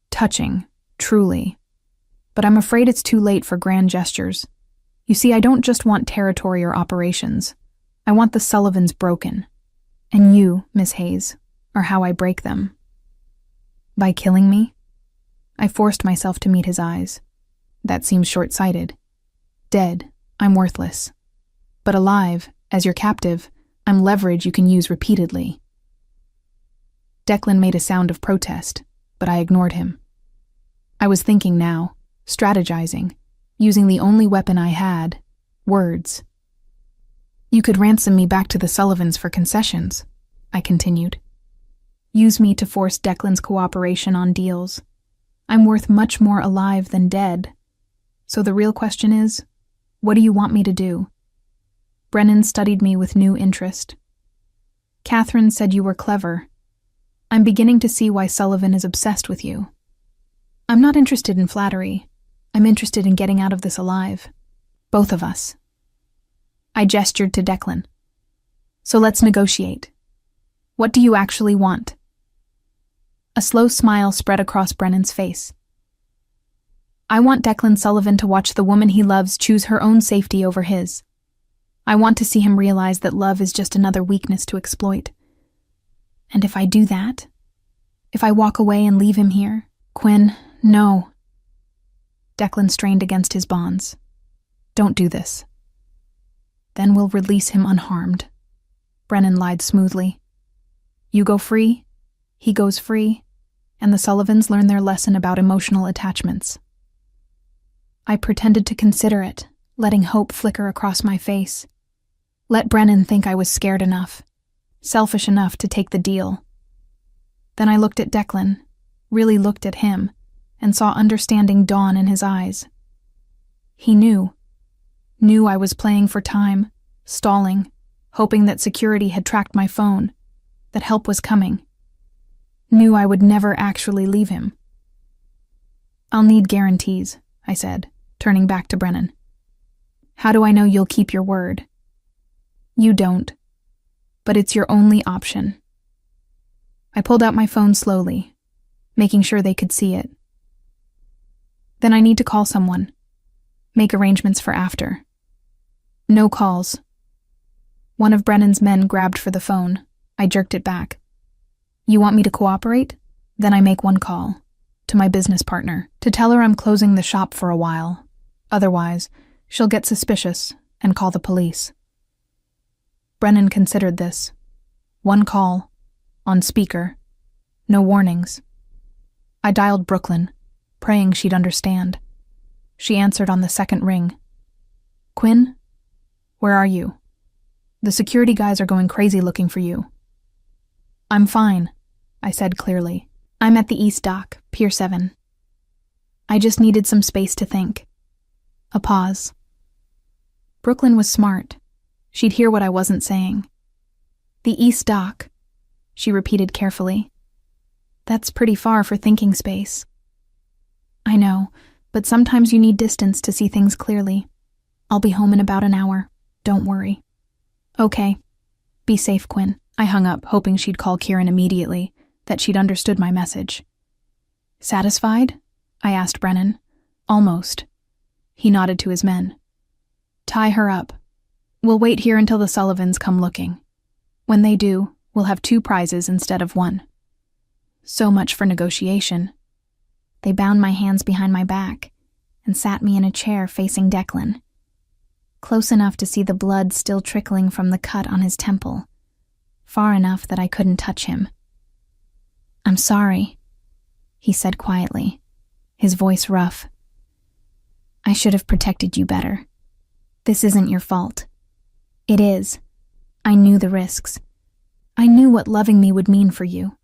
"Touching, truly. But I'm afraid it's too late for grand gestures. You see, I don't just want territory or operations. I want the Sullivans broken. And you, Miss Hayes, are how I break them." "By killing me?" I forced myself to meet his eyes. "That seems short-sighted. Dead, I'm worthless. But alive, as your captive, I'm leverage you can use repeatedly." Declan made a sound of protest, but I ignored him. I was thinking now, strategizing, using the only weapon I had, words. "You could ransom me back to the Sullivans for concessions," I continued. "Use me to force Declan's cooperation on deals. I'm worth much more alive than dead. So the real question is, what do you want me to do?" Brennan studied me with new interest. "Catherine said you were clever. I'm beginning to see why Sullivan is obsessed with you. I'm not interested in flattery. I'm interested in getting out of this alive. Both of us." I gestured to Declan. "So let's negotiate. What do you actually want?" A slow smile spread across Brennan's face. "I want Declan Sullivan to watch the woman he loves choose her own safety over his. I want to see him realize that love is just another weakness to exploit. And if I do that, if I walk away and leave him here, Quinn, no." Declan strained against his bonds. "Don't do this." "Then we'll release him unharmed," Brennan lied smoothly. "You go free, he goes free, and the Sullivans learn their lesson about emotional attachments." I pretended to consider it, letting hope flicker across my face. Let Brennan think I was scared enough, selfish enough to take the deal. Then I looked at Declan, really looked at him, and saw understanding dawn in his eyes. He knew I was playing for time, stalling, hoping that security had tracked my phone, that help was coming. Knew I would never actually leave him. "I'll need guarantees," I said, turning back to Brennan. "How do I know you'll keep your word?" "You don't, but it's your only option." I pulled out my phone slowly, making sure they could see it. "Then I need to call someone." Make arrangements for after. No calls. One of Brennan's men grabbed for the phone. I jerked it back. You want me to cooperate? Then I make one call. To my business partner, to tell her I'm closing the shop for a while. Otherwise, she'll get suspicious and call the police. Brennan considered this. One call. On speaker. No warnings. I dialed Brooklyn, praying she'd understand. She answered on the second ring. Quinn? Where are you? The security guys are going crazy looking for you. I'm fine, I said clearly. I'm at the East Dock, Pier 7. I just needed some space to think. A pause. Brooklyn was smart. She'd hear what I wasn't saying. The East Dock, she repeated carefully. That's pretty far for thinking space. I know, but sometimes you need distance to see things clearly. I'll be home in about an hour. Don't worry. Okay. Be safe, Quinn. I hung up, hoping she'd call Kieran immediately, that she'd understood my message. Satisfied? I asked Brennan. Almost. He nodded to his men. Tie her up. We'll wait here until the Sullivans come looking. When they do, we'll have 2 prizes instead of 1. So much for negotiation. They bound my hands behind my back and sat me in a chair facing Declan, close enough to see the blood still trickling from the cut on his temple, far enough that I couldn't touch him. I'm sorry, he said quietly, his voice rough. I should have protected you better. This isn't your fault. It is. I knew the risks. I knew what loving me would mean for you.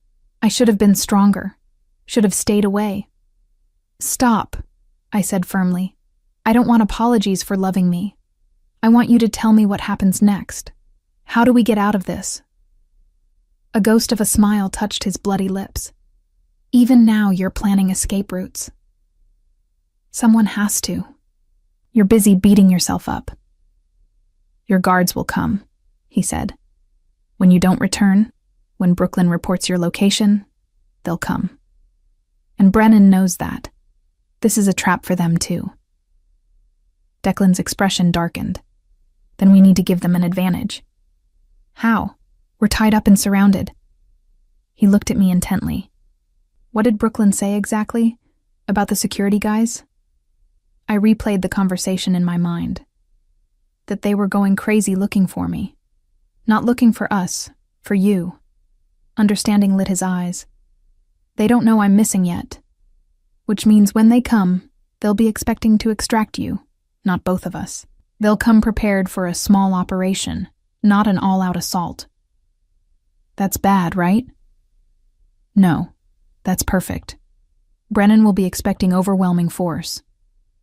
I should have been stronger, should have stayed away. Stop, I said firmly. I don't want apologies for loving me. I want you to tell me what happens next. How do we get out of this? A ghost of a smile touched his bloody lips. Even now you're planning escape routes. Someone has to. You're busy beating yourself up. Your guards will come, he said. When you don't return, when Brooklyn reports your location, they'll come. And Brennan knows that. This is a trap for them too. Declan's expression darkened. Then we need to give them an advantage. How? We're tied up and surrounded. He looked at me intently. What did Brooklyn say exactly? About the security guys? I replayed the conversation in my mind. That they were going crazy looking for me. Not looking for us, for you. Understanding lit his eyes. They don't know I'm missing yet. Which means when they come, they'll be expecting to extract you, not both of us. They'll come prepared for a small operation, not an all-out assault. That's bad, right? No, that's perfect. Brennan will be expecting overwhelming force.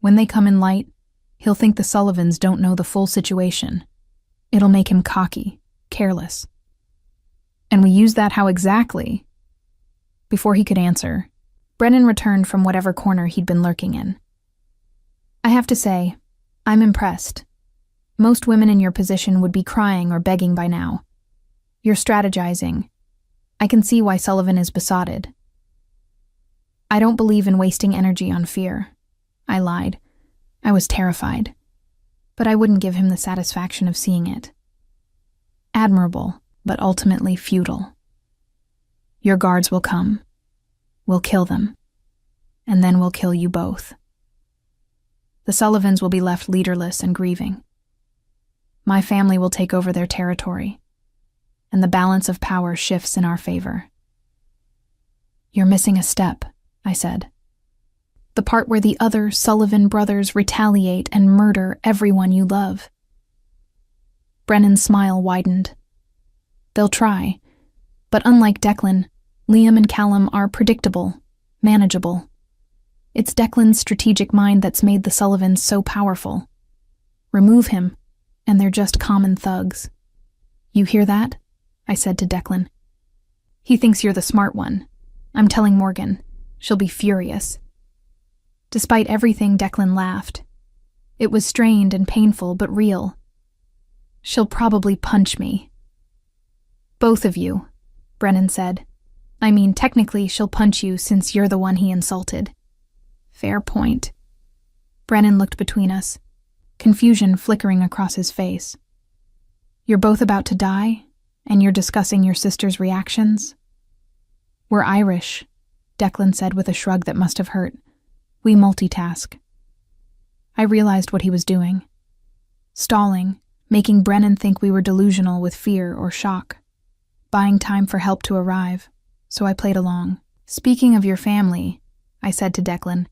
When they come in light, he'll think the Sullivans don't know the full situation. It'll make him cocky, careless. And we use that how exactly? Before he could answer, Brennan returned from whatever corner he'd been lurking in. I have to say, I'm impressed. Most women in your position would be crying or begging by now. You're strategizing. I can see why Sullivan is besotted. I don't believe in wasting energy on fear. I lied. I was terrified. But I wouldn't give him the satisfaction of seeing it. Admirable, but ultimately futile. Your guards will come. We'll kill them. And then we'll kill you both. The Sullivans will be left leaderless and grieving. My family will take over their territory, and the balance of power shifts in our favor. You're missing a step, I said. The part where the other Sullivan brothers retaliate and murder everyone you love. Brennan's smile widened. They'll try, but unlike Declan, Liam and Callum are predictable, manageable. It's Declan's strategic mind that's made the Sullivans so powerful. Remove him, and they're just common thugs. You hear that? I said to Declan. He thinks you're the smart one. I'm telling Morgan. She'll be furious. Despite everything, Declan laughed. It was strained and painful, but real. She'll probably punch me. Both of you, Brennan said. I mean, technically she'll punch you since you're the one he insulted. Fair point. Brennan looked between us, confusion flickering across his face. You're both about to die, and you're discussing your sister's reactions? We're Irish, Declan said with a shrug that must have hurt. We multitask. I realized what he was doing. Stalling, making Brennan think we were delusional with fear or shock. Buying time for help to arrive, so I played along. Speaking of your family, I said to Declan,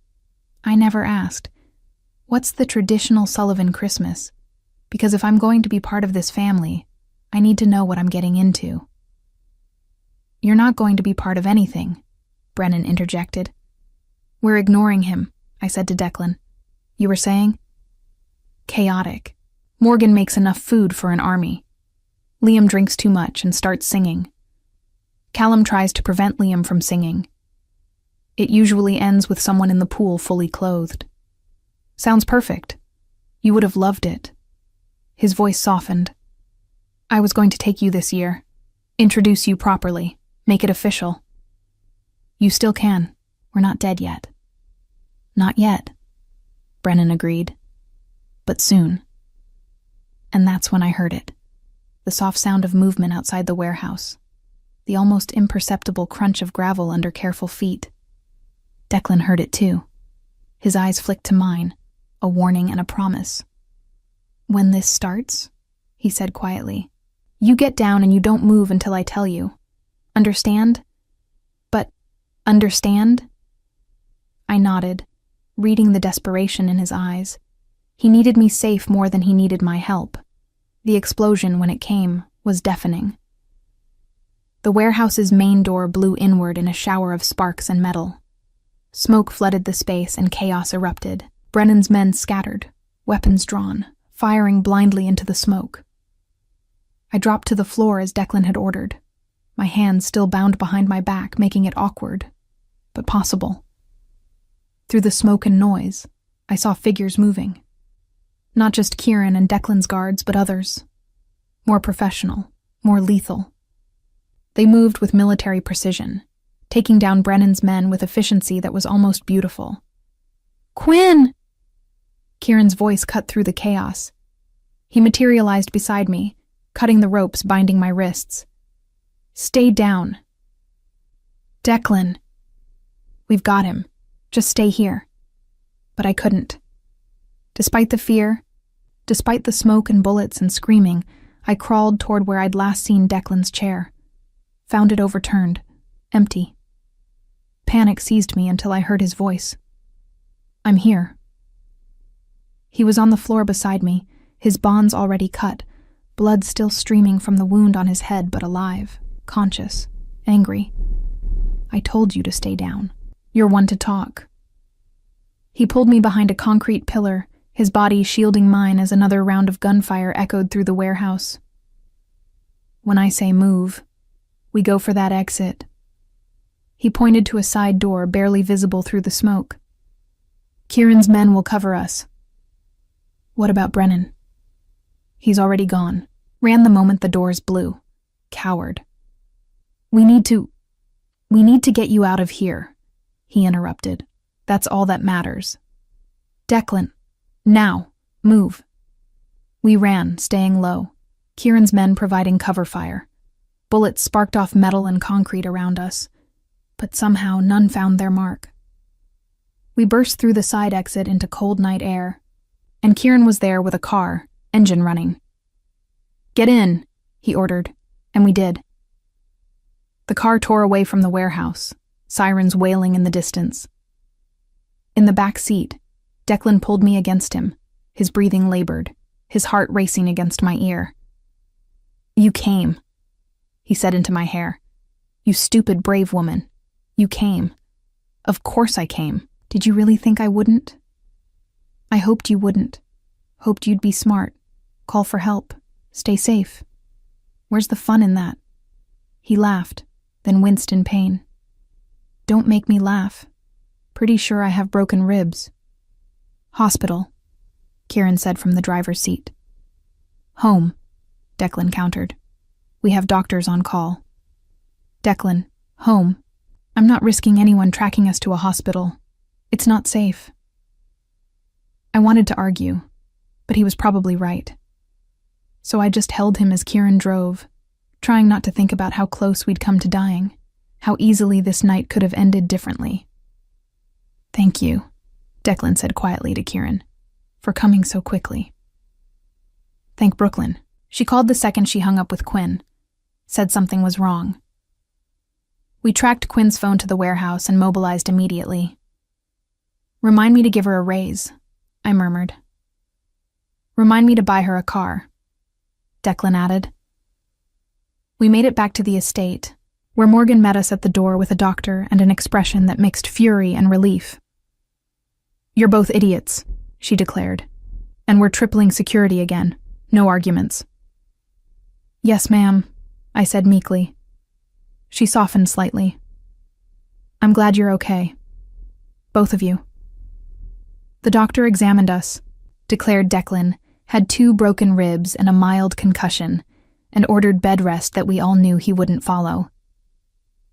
I never asked, what's the traditional Sullivan Christmas? Because if I'm going to be part of this family, I need to know what I'm getting into. You're not going to be part of anything, Brennan interjected. We're ignoring him, I said to Declan. You were saying? Chaotic. Morgan makes enough food for an army. Liam drinks too much and starts singing. Callum tries to prevent Liam from singing. It usually ends with someone in the pool fully clothed. Sounds perfect. You would have loved it. His voice softened. I was going to take you this year. Introduce you properly. Make it official. You still can. We're not dead yet. Not yet, Brennan agreed. But soon. And that's when I heard it. The soft sound of movement outside the warehouse. The almost imperceptible crunch of gravel under careful feet. Declan heard it too. His eyes flicked to mine, a warning and a promise. When this starts, he said quietly, you get down and you don't move until I tell you. Understand? But, understand? I nodded, reading the desperation in his eyes. He needed me safe more than he needed my help. The explosion, when it came, was deafening. The warehouse's main door blew inward in a shower of sparks and metal. Smoke flooded the space and chaos erupted. Brennan's men scattered, weapons drawn, firing blindly into the smoke. I dropped to the floor as Declan had ordered, my hands still bound behind my back, making it awkward, but possible. Through the smoke and noise, I saw figures moving. Not just Kieran and Declan's guards, but others. More professional, more lethal. They moved with military precision, taking down Brennan's men with efficiency that was almost beautiful. Quinn! Kieran's voice cut through the chaos. He materialized beside me, cutting the ropes binding my wrists. Stay down. Declan. We've got him. Just stay here. But I couldn't. Despite the fear, despite the smoke and bullets and screaming, I crawled toward where I'd last seen Declan's chair. Found it overturned, empty. Panic seized me until I heard his voice. I'm here. He was on the floor beside me, his bonds already cut, blood still streaming from the wound on his head, but alive, conscious, angry. I told you to stay down. You're one to talk. He pulled me behind a concrete pillar, his body shielding mine as another round of gunfire echoed through the warehouse. When I say move, we go for that exit. He pointed to a side door barely visible through the smoke. Kieran's men will cover us. What about Brennan? He's already gone. Ran the moment the doors blew. Coward. We need to get you out of here, he interrupted. That's all that matters. Declan, now, move. We ran, staying low, Kieran's men providing cover fire. Bullets sparked off metal and concrete around us, but somehow none found their mark. We burst through the side exit into cold night air, and Kieran was there with a car, engine running. Get in, he ordered, and we did. The car tore away from the warehouse, sirens wailing in the distance. In the back seat, Declan pulled me against him, his breathing labored, his heart racing against my ear. You came, he said into my hair. You stupid, brave woman. You came. Of course I came. Did you really think I wouldn't? I hoped you wouldn't. Hoped you'd be smart. Call for help. Stay safe. Where's the fun in that? He laughed, then winced in pain. Don't make me laugh. Pretty sure I have broken ribs. Hospital, Kieran said from the driver's seat. Home, Declan countered. We have doctors on call. Declan, home. I'm not risking anyone tracking us to a hospital. It's not safe. I wanted to argue, but he was probably right. So I just held him as Kieran drove, trying not to think about how close we'd come to dying, how easily this night could have ended differently. "Thank you," Declan said quietly to Kieran, "for coming so quickly." "Thank Brooklyn." She called the second she hung up with Quinn, said something was wrong. We tracked Quinn's phone to the warehouse and mobilized immediately. "Remind me to give her a raise," I murmured. "Remind me to buy her a car," Declan added. We made it back to the estate, where Morgan met us at the door with a doctor and an expression that mixed fury and relief. "You're both idiots," she declared, "and we're tripling security again. No arguments." "Yes, ma'am," I said meekly. She softened slightly. "I'm glad you're okay. Both of you." The doctor examined us, declared Declan had 2 broken ribs and a mild concussion, and ordered bed rest that we all knew he wouldn't follow.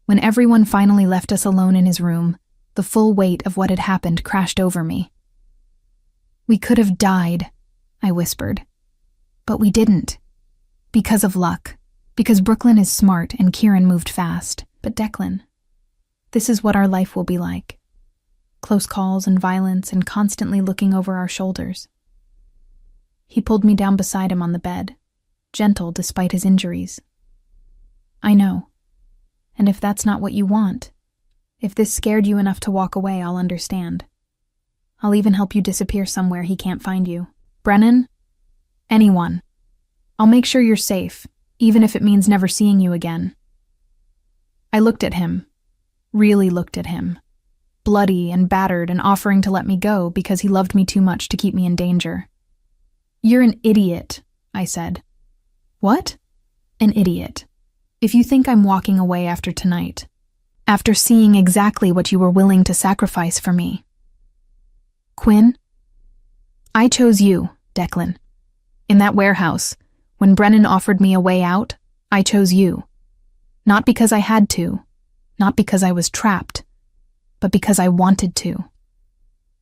When everyone finally left us alone in his room, the full weight of what had happened crashed over me. "We could have died," I whispered. "But we didn't. Because of luck. Because Brooklyn is smart and Kieran moved fast. But Declan, this is what our life will be like. Close calls and violence and constantly looking over our shoulders." He pulled me down beside him on the bed, gentle despite his injuries. "I know. And if that's not what you want, if this scared you enough to walk away, I'll understand. I'll even help you disappear somewhere he can't find you. Brennan? Anyone. I'll make sure you're safe, even if it means never seeing you again." I looked at him, really looked at him, bloody and battered and offering to let me go because he loved me too much to keep me in danger. "You're an idiot," I said. "What?" "An idiot. If you think I'm walking away after tonight, after seeing exactly what you were willing to sacrifice for me." "Quinn? I chose you, Declan. In that warehouse, when Brennan offered me a way out, I chose you. Not because I had to, not because I was trapped, but because I wanted to.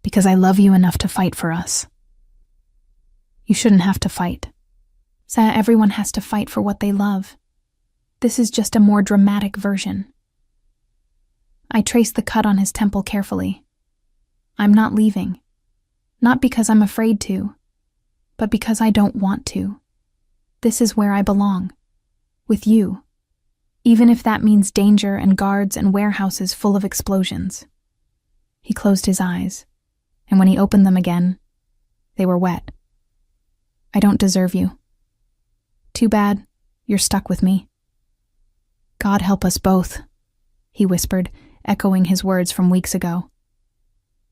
Because I love you enough to fight for us." "You shouldn't have to fight. Everyone has to fight for what they love. This is just a more dramatic version." I traced the cut on his temple carefully. "I'm not leaving. Not because I'm afraid to, but because I don't want to. This is where I belong. With you. Even if that means danger and guards and warehouses full of explosions." He closed his eyes, and when he opened them again, they were wet. "I don't deserve you. Too bad, you're stuck with me." "God help us both," he whispered, echoing his words from weeks ago.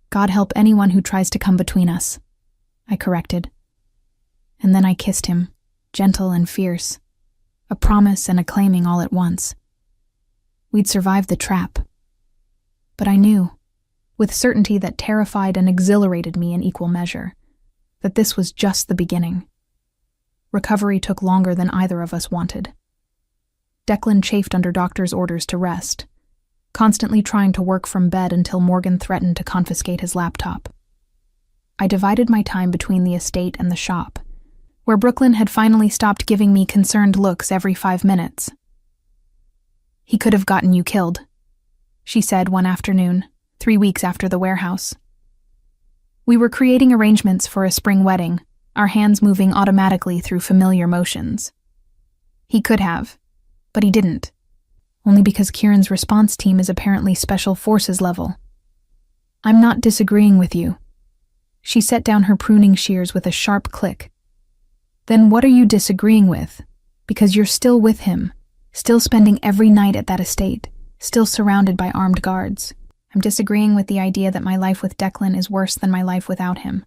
"God help anyone who tries to come between us," I corrected. And then I kissed him, gentle and fierce, a promise and a claiming all at once. We'd survived the trap. But I knew, with certainty that terrified and exhilarated me in equal measure, that this was just the beginning. Recovery took longer than either of us wanted. Declan chafed under doctor's orders to rest, constantly trying to work from bed until Morgan threatened to confiscate his laptop. I divided my time between the estate and the shop, where Brooklyn had finally stopped giving me concerned looks every 5 minutes. "He could have gotten you killed," she said one afternoon, 3 weeks after the warehouse. We were creating arrangements for a spring wedding, our hands moving automatically through familiar motions. He could have, but he didn't, only because Kieran's response team is apparently special forces level. "I'm not disagreeing with you." She set down her pruning shears with a sharp click. "Then what are you disagreeing with? Because you're still with him, still spending every night at that estate, still surrounded by armed guards. I'm disagreeing with the idea that my life with Declan is worse than my life without him."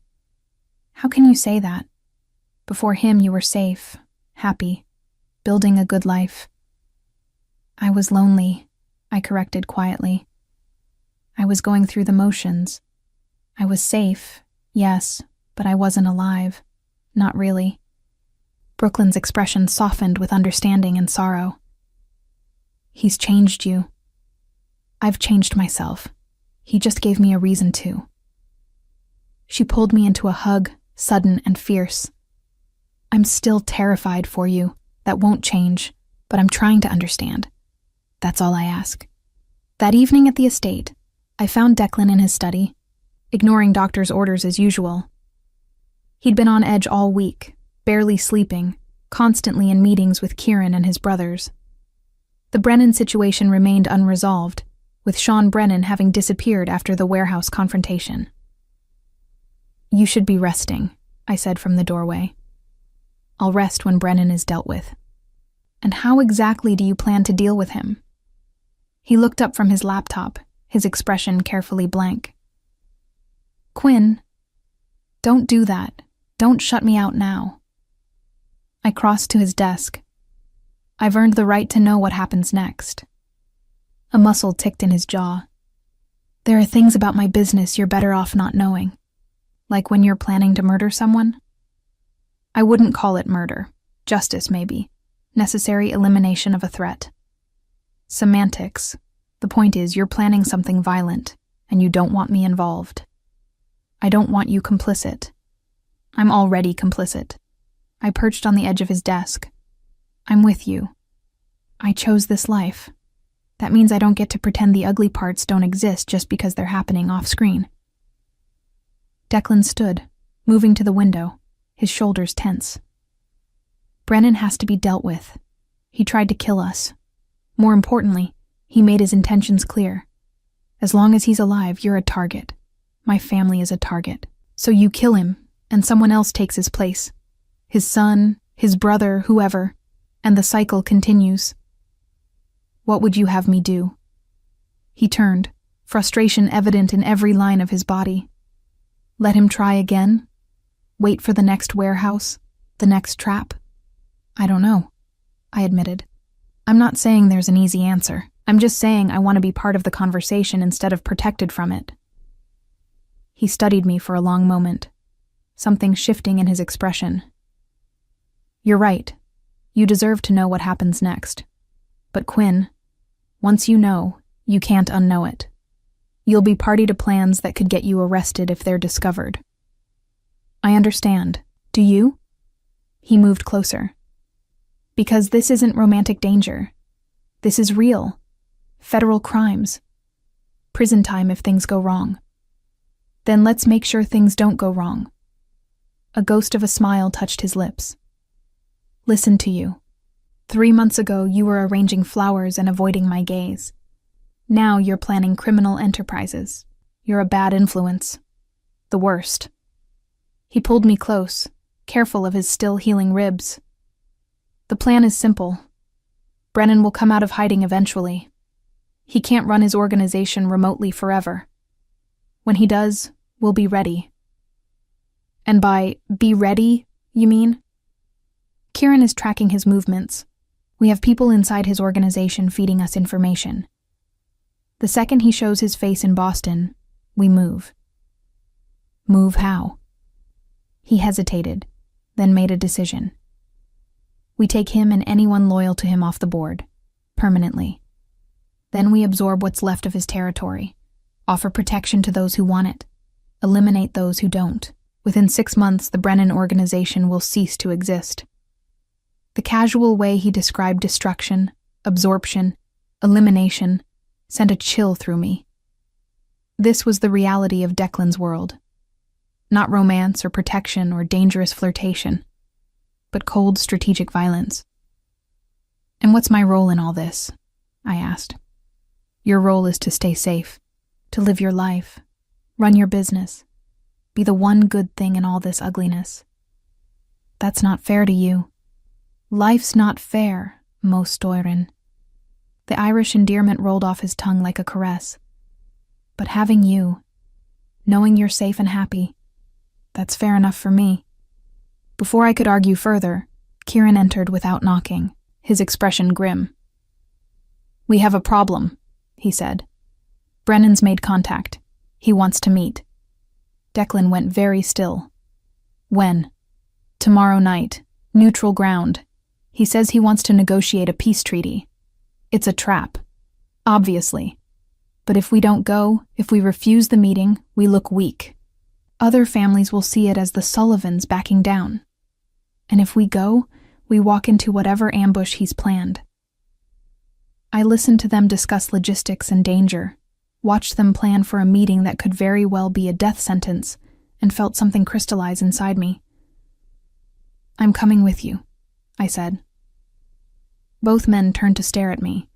"How can you say that? Before him you were safe, happy, building a good life." "I was lonely," I corrected quietly. "I was going through the motions. I was safe, yes, but I wasn't alive. Not really." Brooklyn's expression softened with understanding and sorrow. "He's changed you." "I've changed myself. He just gave me a reason to." She pulled me into a hug, sudden and fierce. I'm still terrified for you. That won't change, but I'm trying to understand. That's all I ask. That evening at the estate, I found Declan in his study, ignoring doctor's orders as usual. He'd been on edge all week, barely sleeping, constantly in meetings with Kieran and his brothers. The Brennan situation remained unresolved, with Sean Brennan having disappeared after the warehouse confrontation. You should be resting, I said from the doorway. I'll rest when Brennan is dealt with. And how exactly do you plan to deal with him? He looked up from his laptop, his expression carefully blank. Quinn, don't do that. Don't shut me out now. I crossed to his desk. I've earned the right to know what happens next. A muscle ticked in his jaw. There are things about my business you're better off not knowing. Like when you're planning to murder someone? I wouldn't call it murder. Justice, maybe. Necessary elimination of a threat. Semantics. The point is, you're planning something violent, and you don't want me involved. I don't want you complicit. I'm already complicit. I perched on the edge of his desk. I'm with you. I chose this life. That means I don't get to pretend the ugly parts don't exist just because they're happening off-screen. Declan stood, moving to the window, his shoulders tense. Brennan has to be dealt with. He tried to kill us. More importantly, he made his intentions clear. As long as he's alive, you're a target. My family is a target. So you kill him, and someone else takes his place. His son, his brother, whoever, and the cycle continues. What would you have me do? He turned, frustration evident in every line of his body. Let him try again? Wait for the next warehouse? The next trap? I don't know, I admitted. I'm not saying there's an easy answer. I'm just saying I want to be part of the conversation instead of protected from it. He studied me for a long moment, something shifting in his expression. You're right. You deserve to know what happens next. But Quinn, once you know, you can't unknow it. You'll be party to plans that could get you arrested if they're discovered. I understand. Do you? He moved closer. Because this isn't romantic danger. This is real. Federal crimes. Prison time if things go wrong. Then let's make sure things don't go wrong. A ghost of a smile touched his lips. Listen to you. 3 months ago, you were arranging flowers and avoiding my gaze. Now you're planning criminal enterprises. You're a bad influence. The worst. He pulled me close, careful of his still healing ribs. The plan is simple. Brennan will come out of hiding eventually. He can't run his organization remotely forever. When he does, we'll be ready. And by be ready, you mean? Kieran is tracking his movements. We have people inside his organization feeding us information. The second he shows his face in Boston, we move. Move how? He hesitated, then made a decision. We take him and anyone loyal to him off the board, permanently. Then we absorb what's left of his territory, offer protection to those who want it, eliminate those who don't. Within 6 months, the Brennan organization will cease to exist. The casual way he described destruction, absorption, elimination, sent a chill through me. This was the reality of Declan's world. Not romance or protection or dangerous flirtation, but cold strategic violence. And what's my role in all this? I asked. Your role is to stay safe, to live your life, run your business, be the one good thing in all this ugliness. That's not fair to you. Life's not fair, Mo Stoirin. The Irish endearment rolled off his tongue like a caress. But having you, knowing you're safe and happy, that's fair enough for me. Before I could argue further, Kieran entered without knocking, his expression grim. We have a problem, he said. Brennan's made contact. He wants to meet. Declan went very still. When? Tomorrow night. Neutral ground. He says he wants to negotiate a peace treaty. It's a trap. Obviously. But if we don't go, if we refuse the meeting, we look weak. Other families will see it as the Sullivans backing down. And if we go, we walk into whatever ambush he's planned. I listened to them discuss logistics and danger, watched them plan for a meeting that could very well be a death sentence, and felt something crystallize inside me. "I'm coming with you," I said. Both men turned to stare at me.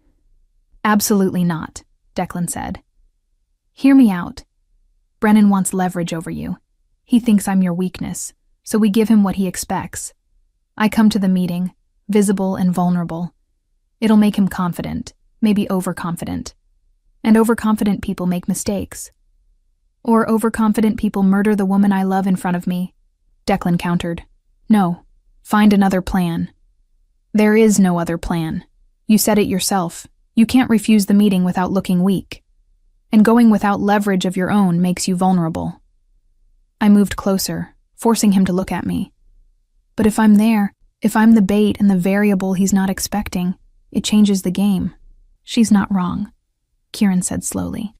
"Absolutely not," Declan said. "Hear me out. Brennan wants leverage over you. He thinks I'm your weakness, so we give him what he expects. I come to the meeting, visible and vulnerable. It'll make him confident, maybe overconfident. And overconfident people make mistakes. Or overconfident people murder the woman I love in front of me," Declan countered. "No, find another plan." "There is no other plan. You said it yourself. You can't refuse the meeting without looking weak. And going without leverage of your own makes you vulnerable." I moved closer, forcing him to look at me. "But if I'm there, if I'm the bait and the variable he's not expecting, it changes the game." "She's not wrong," Kieran said slowly.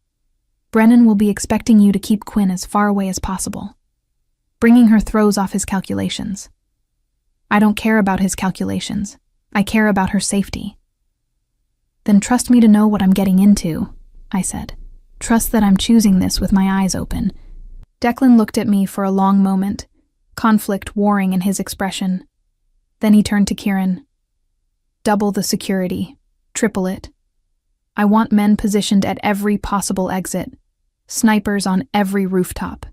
"Brennan will be expecting you to keep Quinn as far away as possible. Bringing her throws off his calculations. I don't care about his calculations. I care about her safety." "Then trust me to know what I'm getting into," I said. "Trust that I'm choosing this with my eyes open." Declan looked at me for a long moment, conflict warring in his expression. Then he turned to Kieran. "Double the security. Triple it. I want men positioned at every possible exit. Snipers on every rooftop.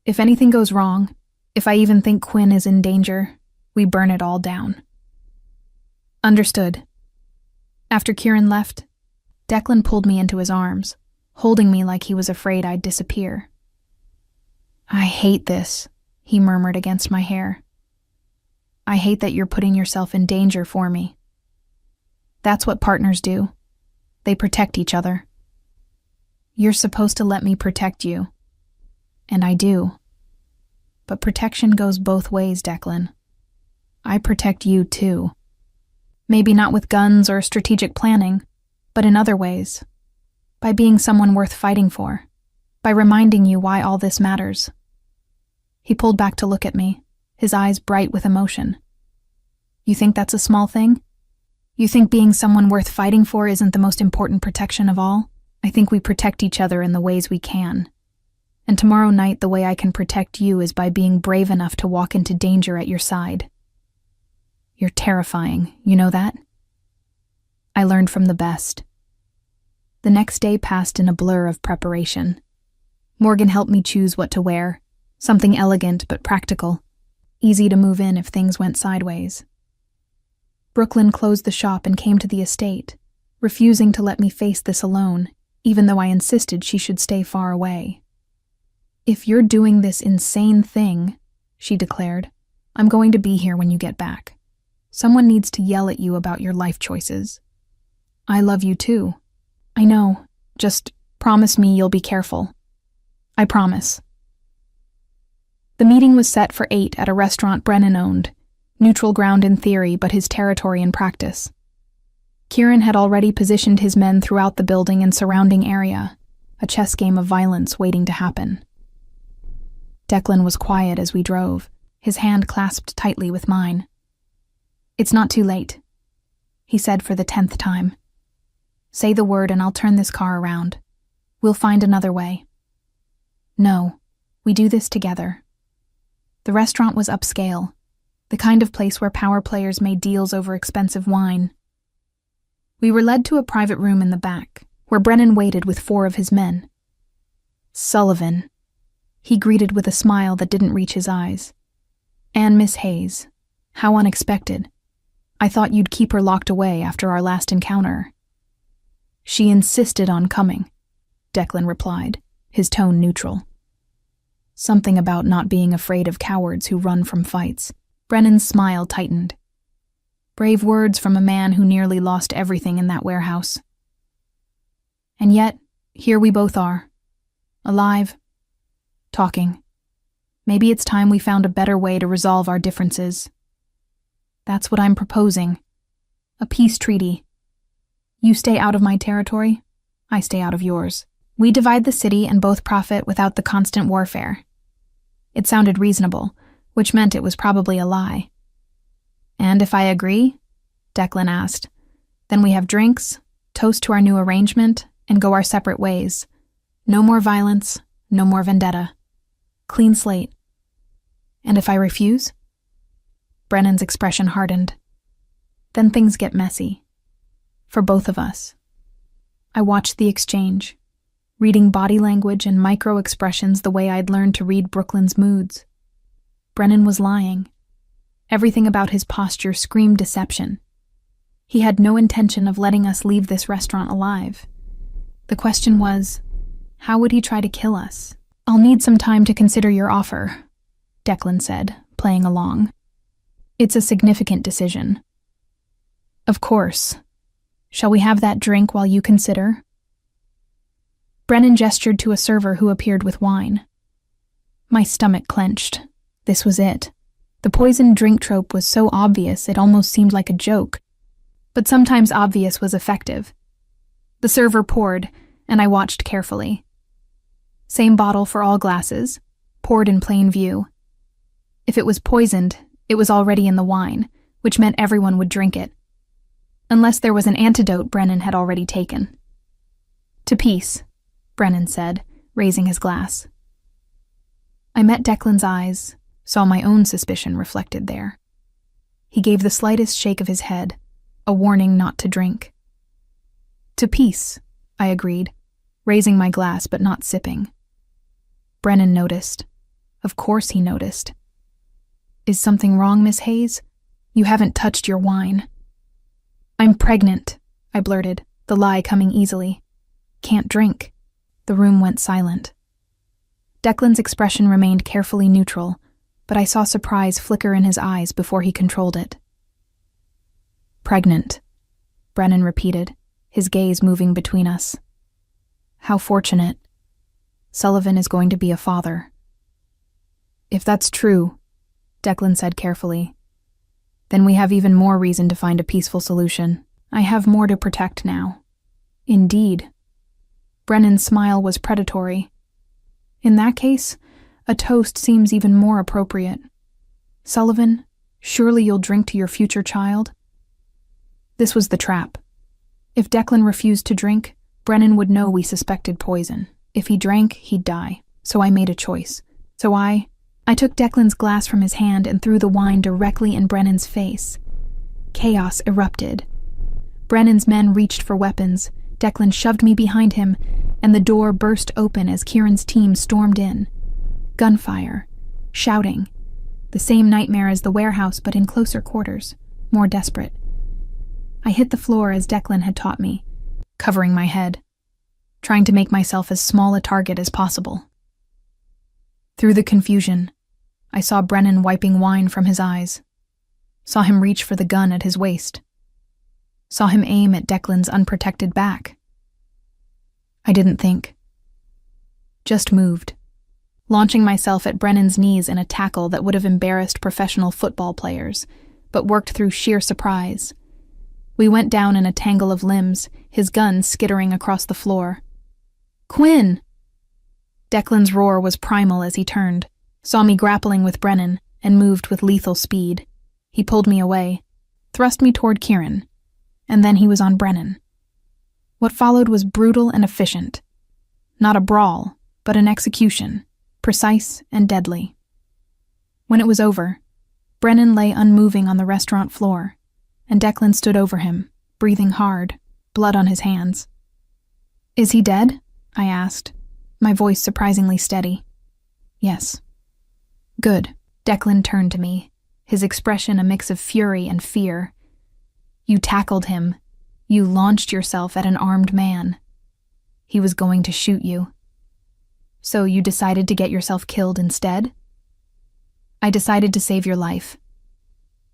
If anything goes wrong, if I even think Quinn is in danger, we burn it all down." "Understood." After Kieran left, Declan pulled me into his arms, holding me like he was afraid I'd disappear. "I hate this," he murmured against my hair. "I hate that you're putting yourself in danger for me." "That's what partners do. They protect each other." "You're supposed to let me protect you." "And I do. But protection goes both ways, Declan. I protect you too. Maybe not with guns or strategic planning, but in other ways. By being someone worth fighting for. By reminding you why all this matters." He pulled back to look at me, his eyes bright with emotion. "You think that's a small thing? You think being someone worth fighting for isn't the most important protection of all? I think we protect each other in the ways we can. And tomorrow night the way I can protect you is by being brave enough to walk into danger at your side. You're terrifying, you know that?" I learned from the best. The next day passed in a blur of preparation. Morgan helped me choose what to wear, something elegant but practical, easy to move in if things went sideways. Brooklyn closed the shop and came to the estate, refusing to let me face this alone, even though I insisted she should stay far away. "If you're doing this insane thing," she declared, "I'm going to be here when you get back. Someone needs to yell at you about your life choices." "I love you too." "I know. Just promise me you'll be careful." "I promise." The meeting was set for 8 at a restaurant Brennan owned, neutral ground in theory but his territory in practice. Kieran had already positioned his men throughout the building and surrounding area, a chess game of violence waiting to happen. Declan was quiet as we drove, his hand clasped tightly with mine. "It's not too late," he said for the 10th time. "Say the word and I'll turn this car around. We'll find another way." "No, we do this together." The restaurant was upscale, the kind of place where power players made deals over expensive wine. We were led to a private room in the back, where Brennan waited with 4 of his men. "Sullivan," he greeted with a smile that didn't reach his eyes. "And Miss Hayes. How unexpected. I thought you'd keep her locked away after our last encounter." "She insisted on coming," Declan replied, his tone neutral. Something about not being afraid of cowards who run from fights. Brennan's smile tightened. Brave words from a man who nearly lost everything in that warehouse. And yet, here we both are. Alive. Talking. Maybe it's time we found a better way to resolve our differences. That's what I'm proposing. A peace treaty. You stay out of my territory, I stay out of yours. We divide the city and both profit without the constant warfare. It sounded reasonable, which meant it was probably a lie. "And if I agree?" Declan asked. "Then we have drinks, toast to our new arrangement, and go our separate ways. No more violence, no more vendetta. Clean slate." "And if I refuse?" Brennan's expression hardened. "Then things get messy. For both of us." I watched the exchange, reading body language and micro-expressions the way I'd learned to read Brooklyn's moods. Brennan was lying. Everything about his posture screamed deception. He had no intention of letting us leave this restaurant alive. The question was, how would he try to kill us? "I'll need some time to consider your offer," Declan said, playing along. "It's a significant decision." "Of course. Shall we have that drink while you consider?" Brennan gestured to a server who appeared with wine. My stomach clenched. This was it. The poisoned drink trope was so obvious it almost seemed like a joke. But sometimes obvious was effective. The server poured, and I watched carefully. Same bottle for all glasses, poured in plain view. If it was poisoned, it was already in the wine, which meant everyone would drink it. Unless there was an antidote Brennan had already taken. "To peace," Brennan said, raising his glass. I met Declan's eyes, saw my own suspicion reflected there. He gave the slightest shake of his head, a warning not to drink. "To peace," I agreed, raising my glass but not sipping. Brennan noticed. Of course he noticed. "Is something wrong, Miss Hayes? You haven't touched your wine." "I'm pregnant," I blurted, the lie coming easily. "Can't drink." The room went silent. Declan's expression remained carefully neutral, but I saw surprise flicker in his eyes before he controlled it. "Pregnant," Brennan repeated, his gaze moving between us. "How fortunate. Sullivan is going to be a father." "If that's true," Declan said carefully, "then we have even more reason to find a peaceful solution. I have more to protect now." "Indeed." Brennan's smile was predatory. "In that case, a toast seems even more appropriate. Sullivan, surely you'll drink to your future child?" This was the trap. If Declan refused to drink, Brennan would know we suspected poison. If he drank, he'd die. So I made a choice. I took Declan's glass from his hand and threw the wine directly in Brennan's face. Chaos erupted. Brennan's men reached for weapons. Declan shoved me behind him, and the door burst open as Kieran's team stormed in. Gunfire. Shouting. The same nightmare as the warehouse, but in closer quarters. More desperate. I hit the floor as Declan had taught me, covering my head, trying to make myself as small a target as possible. Through the confusion, I saw Brennan wiping wine from his eyes. Saw him reach for the gun at his waist. Saw him aim at Declan's unprotected back. I didn't think. Just moved, launching myself at Brennan's knees in a tackle that would have embarrassed professional football players, but worked through sheer surprise. We went down in a tangle of limbs, his gun skittering across the floor. "Quinn!" Declan's roar was primal as he turned, saw me grappling with Brennan, and moved with lethal speed. He pulled me away, thrust me toward Kieran, and then he was on Brennan. What followed was brutal and efficient. Not a brawl, but an execution, precise and deadly. When it was over, Brennan lay unmoving on the restaurant floor, and Declan stood over him, breathing hard, blood on his hands. "Is he dead?" I asked, my voice surprisingly steady. "Yes." "Good." Declan turned to me, his expression a mix of fury and fear. "You tackled him. You launched yourself at an armed man. He was going to shoot you. So you decided to get yourself killed instead?" "I decided to save your life."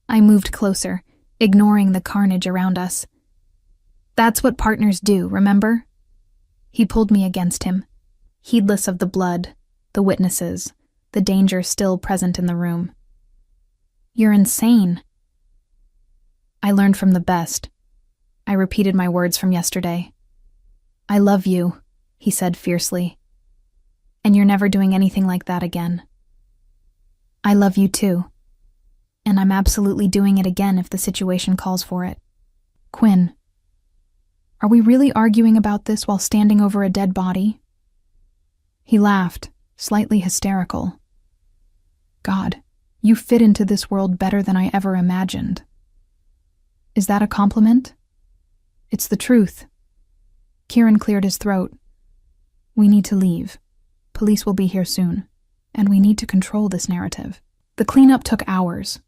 I moved closer, ignoring the carnage around us. "That's what partners do, remember?" He pulled me against him, heedless of the blood, the witnesses, the danger still present in the room. "You're insane." "I learned from the best." I repeated my words from yesterday. "I love you," he said fiercely. "And you're never doing anything like that again." I love you too. And I'm absolutely doing it again if the situation calls for it. Quinn, are we really arguing about this while standing over a dead body? He laughed, slightly hysterical. God, you fit into this world better than I ever imagined. Is that a compliment? It's the truth. Kieran cleared his throat. We need to leave. Police will be here soon, and we need to control this narrative. The cleanup took hours.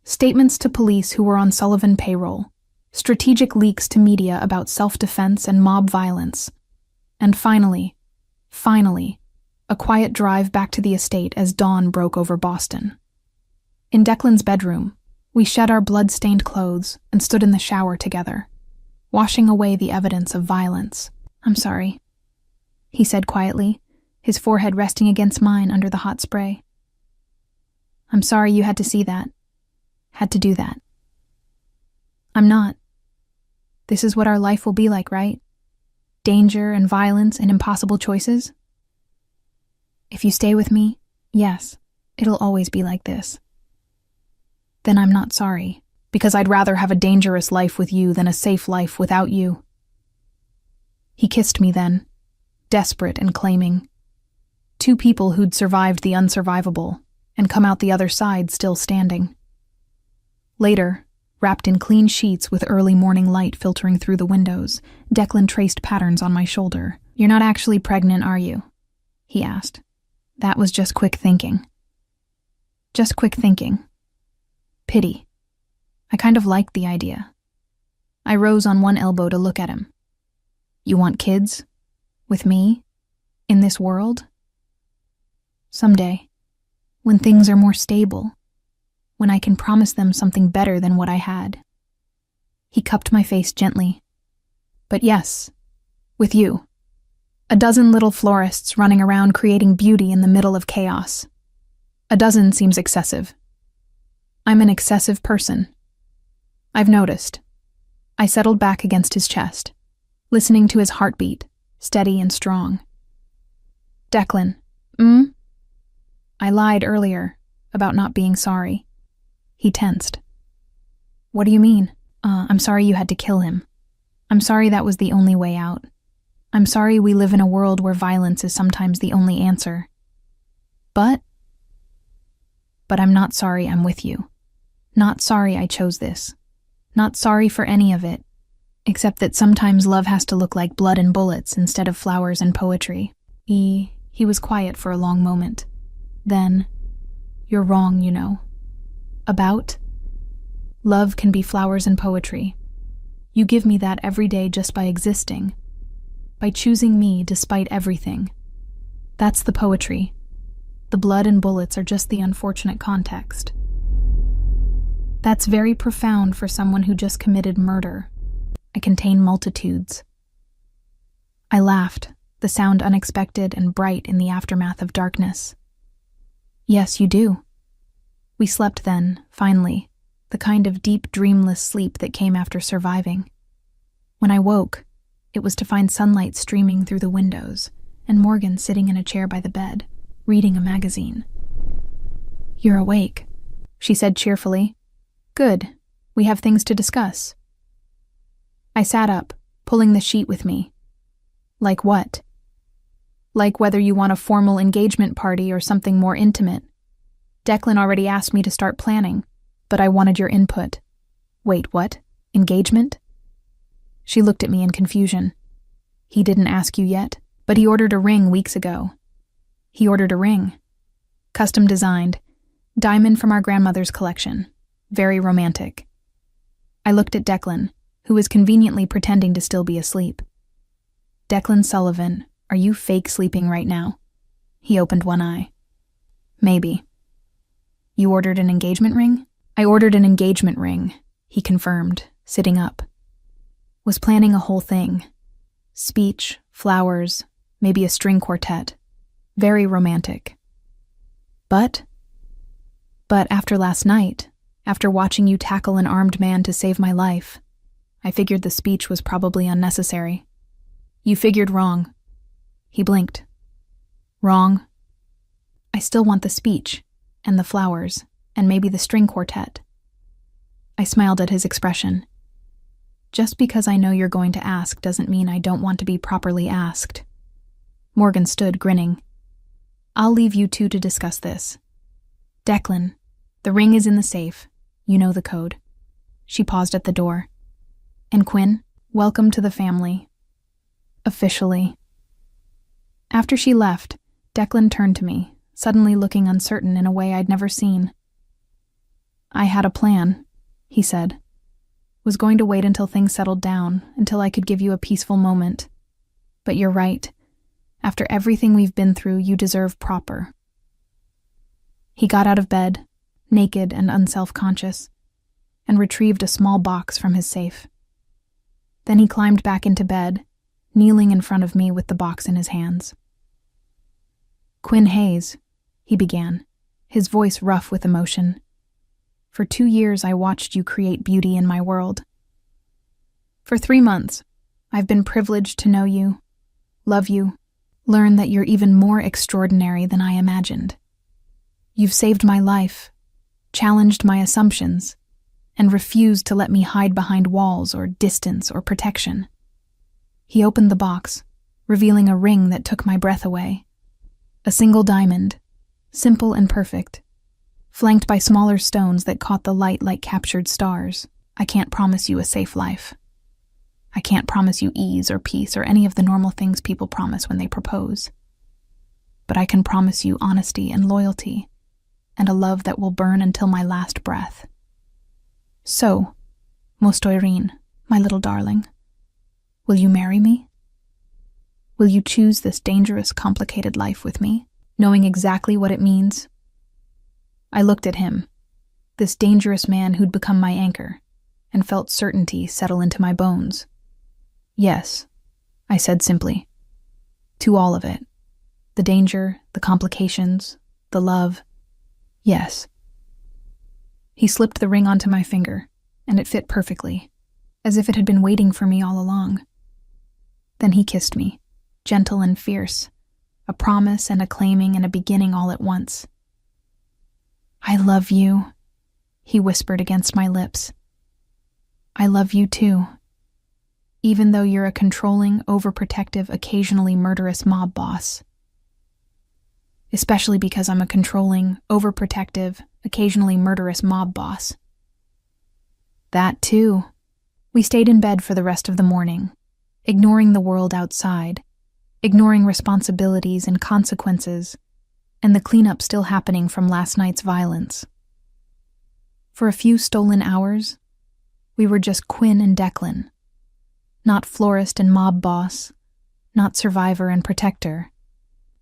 Statements to police who were on Sullivan payroll, strategic leaks to media about self-defense and mob violence, and finally, a quiet drive back to the estate as dawn broke over Boston. In Declan's bedroom, we shed our blood-stained clothes and stood in the shower together, washing away the evidence of violence. I'm sorry, he said quietly, his forehead resting against mine under the hot spray. I'm sorry you had to see that. Had to do that. I'm not. This is what our life will be like, right? Danger and violence and impossible choices? If you stay with me, yes, it'll always be like this. Then I'm not sorry, because I'd rather have a dangerous life with you than a safe life without you. He kissed me then, desperate and claiming. Two people who'd survived the unsurvivable and come out the other side still standing. Later, wrapped in clean sheets with early morning light filtering through the windows, Declan traced patterns on my shoulder. You're not actually pregnant, are you? He asked. That was just quick thinking. Just quick thinking. Pity. I kind of liked the idea. I rose on one elbow to look at him. You want kids? With me? In this world? Someday, when things are more stable, when I can promise them something better than what I had. He cupped my face gently. But yes, with you. A dozen little florists running around creating beauty in the middle of chaos. A dozen seems excessive. I'm an excessive person. I've noticed. I settled back against his chest, listening to his heartbeat, steady and strong. Declan, I lied earlier about not being sorry. He tensed. What do you mean? I'm sorry you had to kill him. I'm sorry that was the only way out. I'm sorry we live in a world where violence is sometimes the only answer. But I'm not sorry I'm with you. Not sorry I chose this. Not sorry for any of it, except that sometimes love has to look like blood and bullets instead of flowers and poetry. He was quiet for a long moment. Then, you're wrong, you know. About? Love can be flowers and poetry. You give me that every day just by existing. By choosing me despite everything. That's the poetry. The blood and bullets are just the unfortunate context. That's very profound for someone who just committed murder. I contain multitudes. I laughed, the sound unexpected and bright in the aftermath of darkness. Yes, you do. We slept then, finally, the kind of deep, dreamless sleep that came after surviving. When I woke, it was to find sunlight streaming through the windows and Morgan sitting in a chair by the bed, reading a magazine. You're awake, she said cheerfully. Good. We have things to discuss. I sat up, pulling the sheet with me. Like what? Like whether you want a formal engagement party or something more intimate. Declan already asked me to start planning, but I wanted your input. Wait, what? Engagement? She looked at me in confusion. He didn't ask you yet, but he ordered a ring weeks ago. He ordered a ring. Custom designed. Diamond from our grandmother's collection. Very romantic. I looked at Declan, who was conveniently pretending to still be asleep. Declan Sullivan, are you fake sleeping right now? He opened one eye. Maybe. You ordered an engagement ring? I ordered an engagement ring, he confirmed, sitting up. Was planning a whole thing. Speech, flowers, maybe a string quartet. Very romantic. But after last night, after watching you tackle an armed man to save my life, I figured the speech was probably unnecessary. You figured wrong. He blinked. Wrong? I still want the speech. and the flowers, and maybe the string quartet. I smiled at his expression. Just because I know you're going to ask doesn't mean I don't want to be properly asked. Morgan stood, grinning. I'll leave you two to discuss this. Declan, the ring is in the safe. You know the code. She paused at the door. And Quinn, welcome to the family. Officially. After she left, Declan turned to me, suddenly looking uncertain in a way I'd never seen. I had a plan, he said. Was going to wait until things settled down, until I could give you a peaceful moment. But you're right. After everything we've been through, you deserve proper. He got out of bed, naked and unself-conscious, and retrieved a small box from his safe. Then he climbed back into bed, kneeling in front of me with the box in his hands. Quinn Hayes, he began, his voice rough with emotion. For 2 years I watched you create beauty in my world. For 3 months, I've been privileged to know you, love you, learn that you're even more extraordinary than I imagined. You've saved my life, challenged my assumptions, and refused to let me hide behind walls or distance or protection. He opened the box, revealing a ring that took my breath away. A single diamond, simple and perfect, flanked by smaller stones that caught the light like captured stars. I can't promise you a safe life. I can't promise you ease or peace or any of the normal things people promise when they propose. But I can promise you honesty and loyalty, and a love that will burn until my last breath. So, Mostoirine, my little darling, will you marry me? Will you choose this dangerous, complicated life with me, knowing exactly what it means? I looked at him, this dangerous man who'd become my anchor, and felt certainty settle into my bones. Yes, I said simply. To all of it. The danger, the complications, the love. Yes. He slipped the ring onto my finger, and it fit perfectly, as if it had been waiting for me all along. Then he kissed me, gentle and fierce, a promise and a claiming and a beginning all at once. I love you, he whispered against my lips. I love you too, even though you're a controlling, overprotective, occasionally murderous mob boss. Especially because I'm a controlling, overprotective, occasionally murderous mob boss. That too. We stayed in bed for the rest of the morning, ignoring the world outside, ignoring responsibilities and consequences, and the cleanup still happening from last night's violence. For a few stolen hours, we were just Quinn and Declan. Not florist and mob boss, not survivor and protector.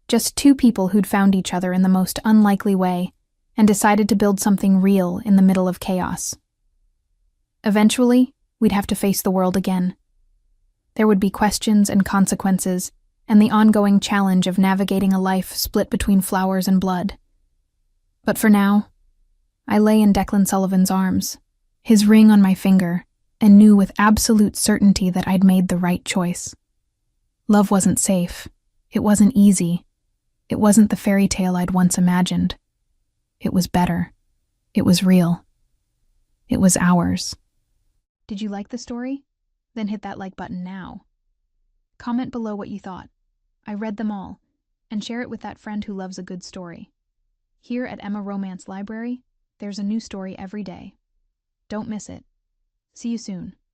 Just 2 people who'd found each other in the most unlikely way and decided to build something real in the middle of chaos. Eventually, we'd have to face the world again. There would be questions and consequences, and the ongoing challenge of navigating a life split between flowers and blood. But for now, I lay in Declan Sullivan's arms, his ring on my finger, and knew with absolute certainty that I'd made the right choice. Love wasn't safe. It wasn't easy. It wasn't the fairy tale I'd once imagined. It was better. It was real. It was ours. Did you like the story? Then hit that like button now. Comment below what you thought. I read them all, and share it with that friend who loves a good story. Here at Emma Romance Library, there's a new story every day. Don't miss it. See you soon.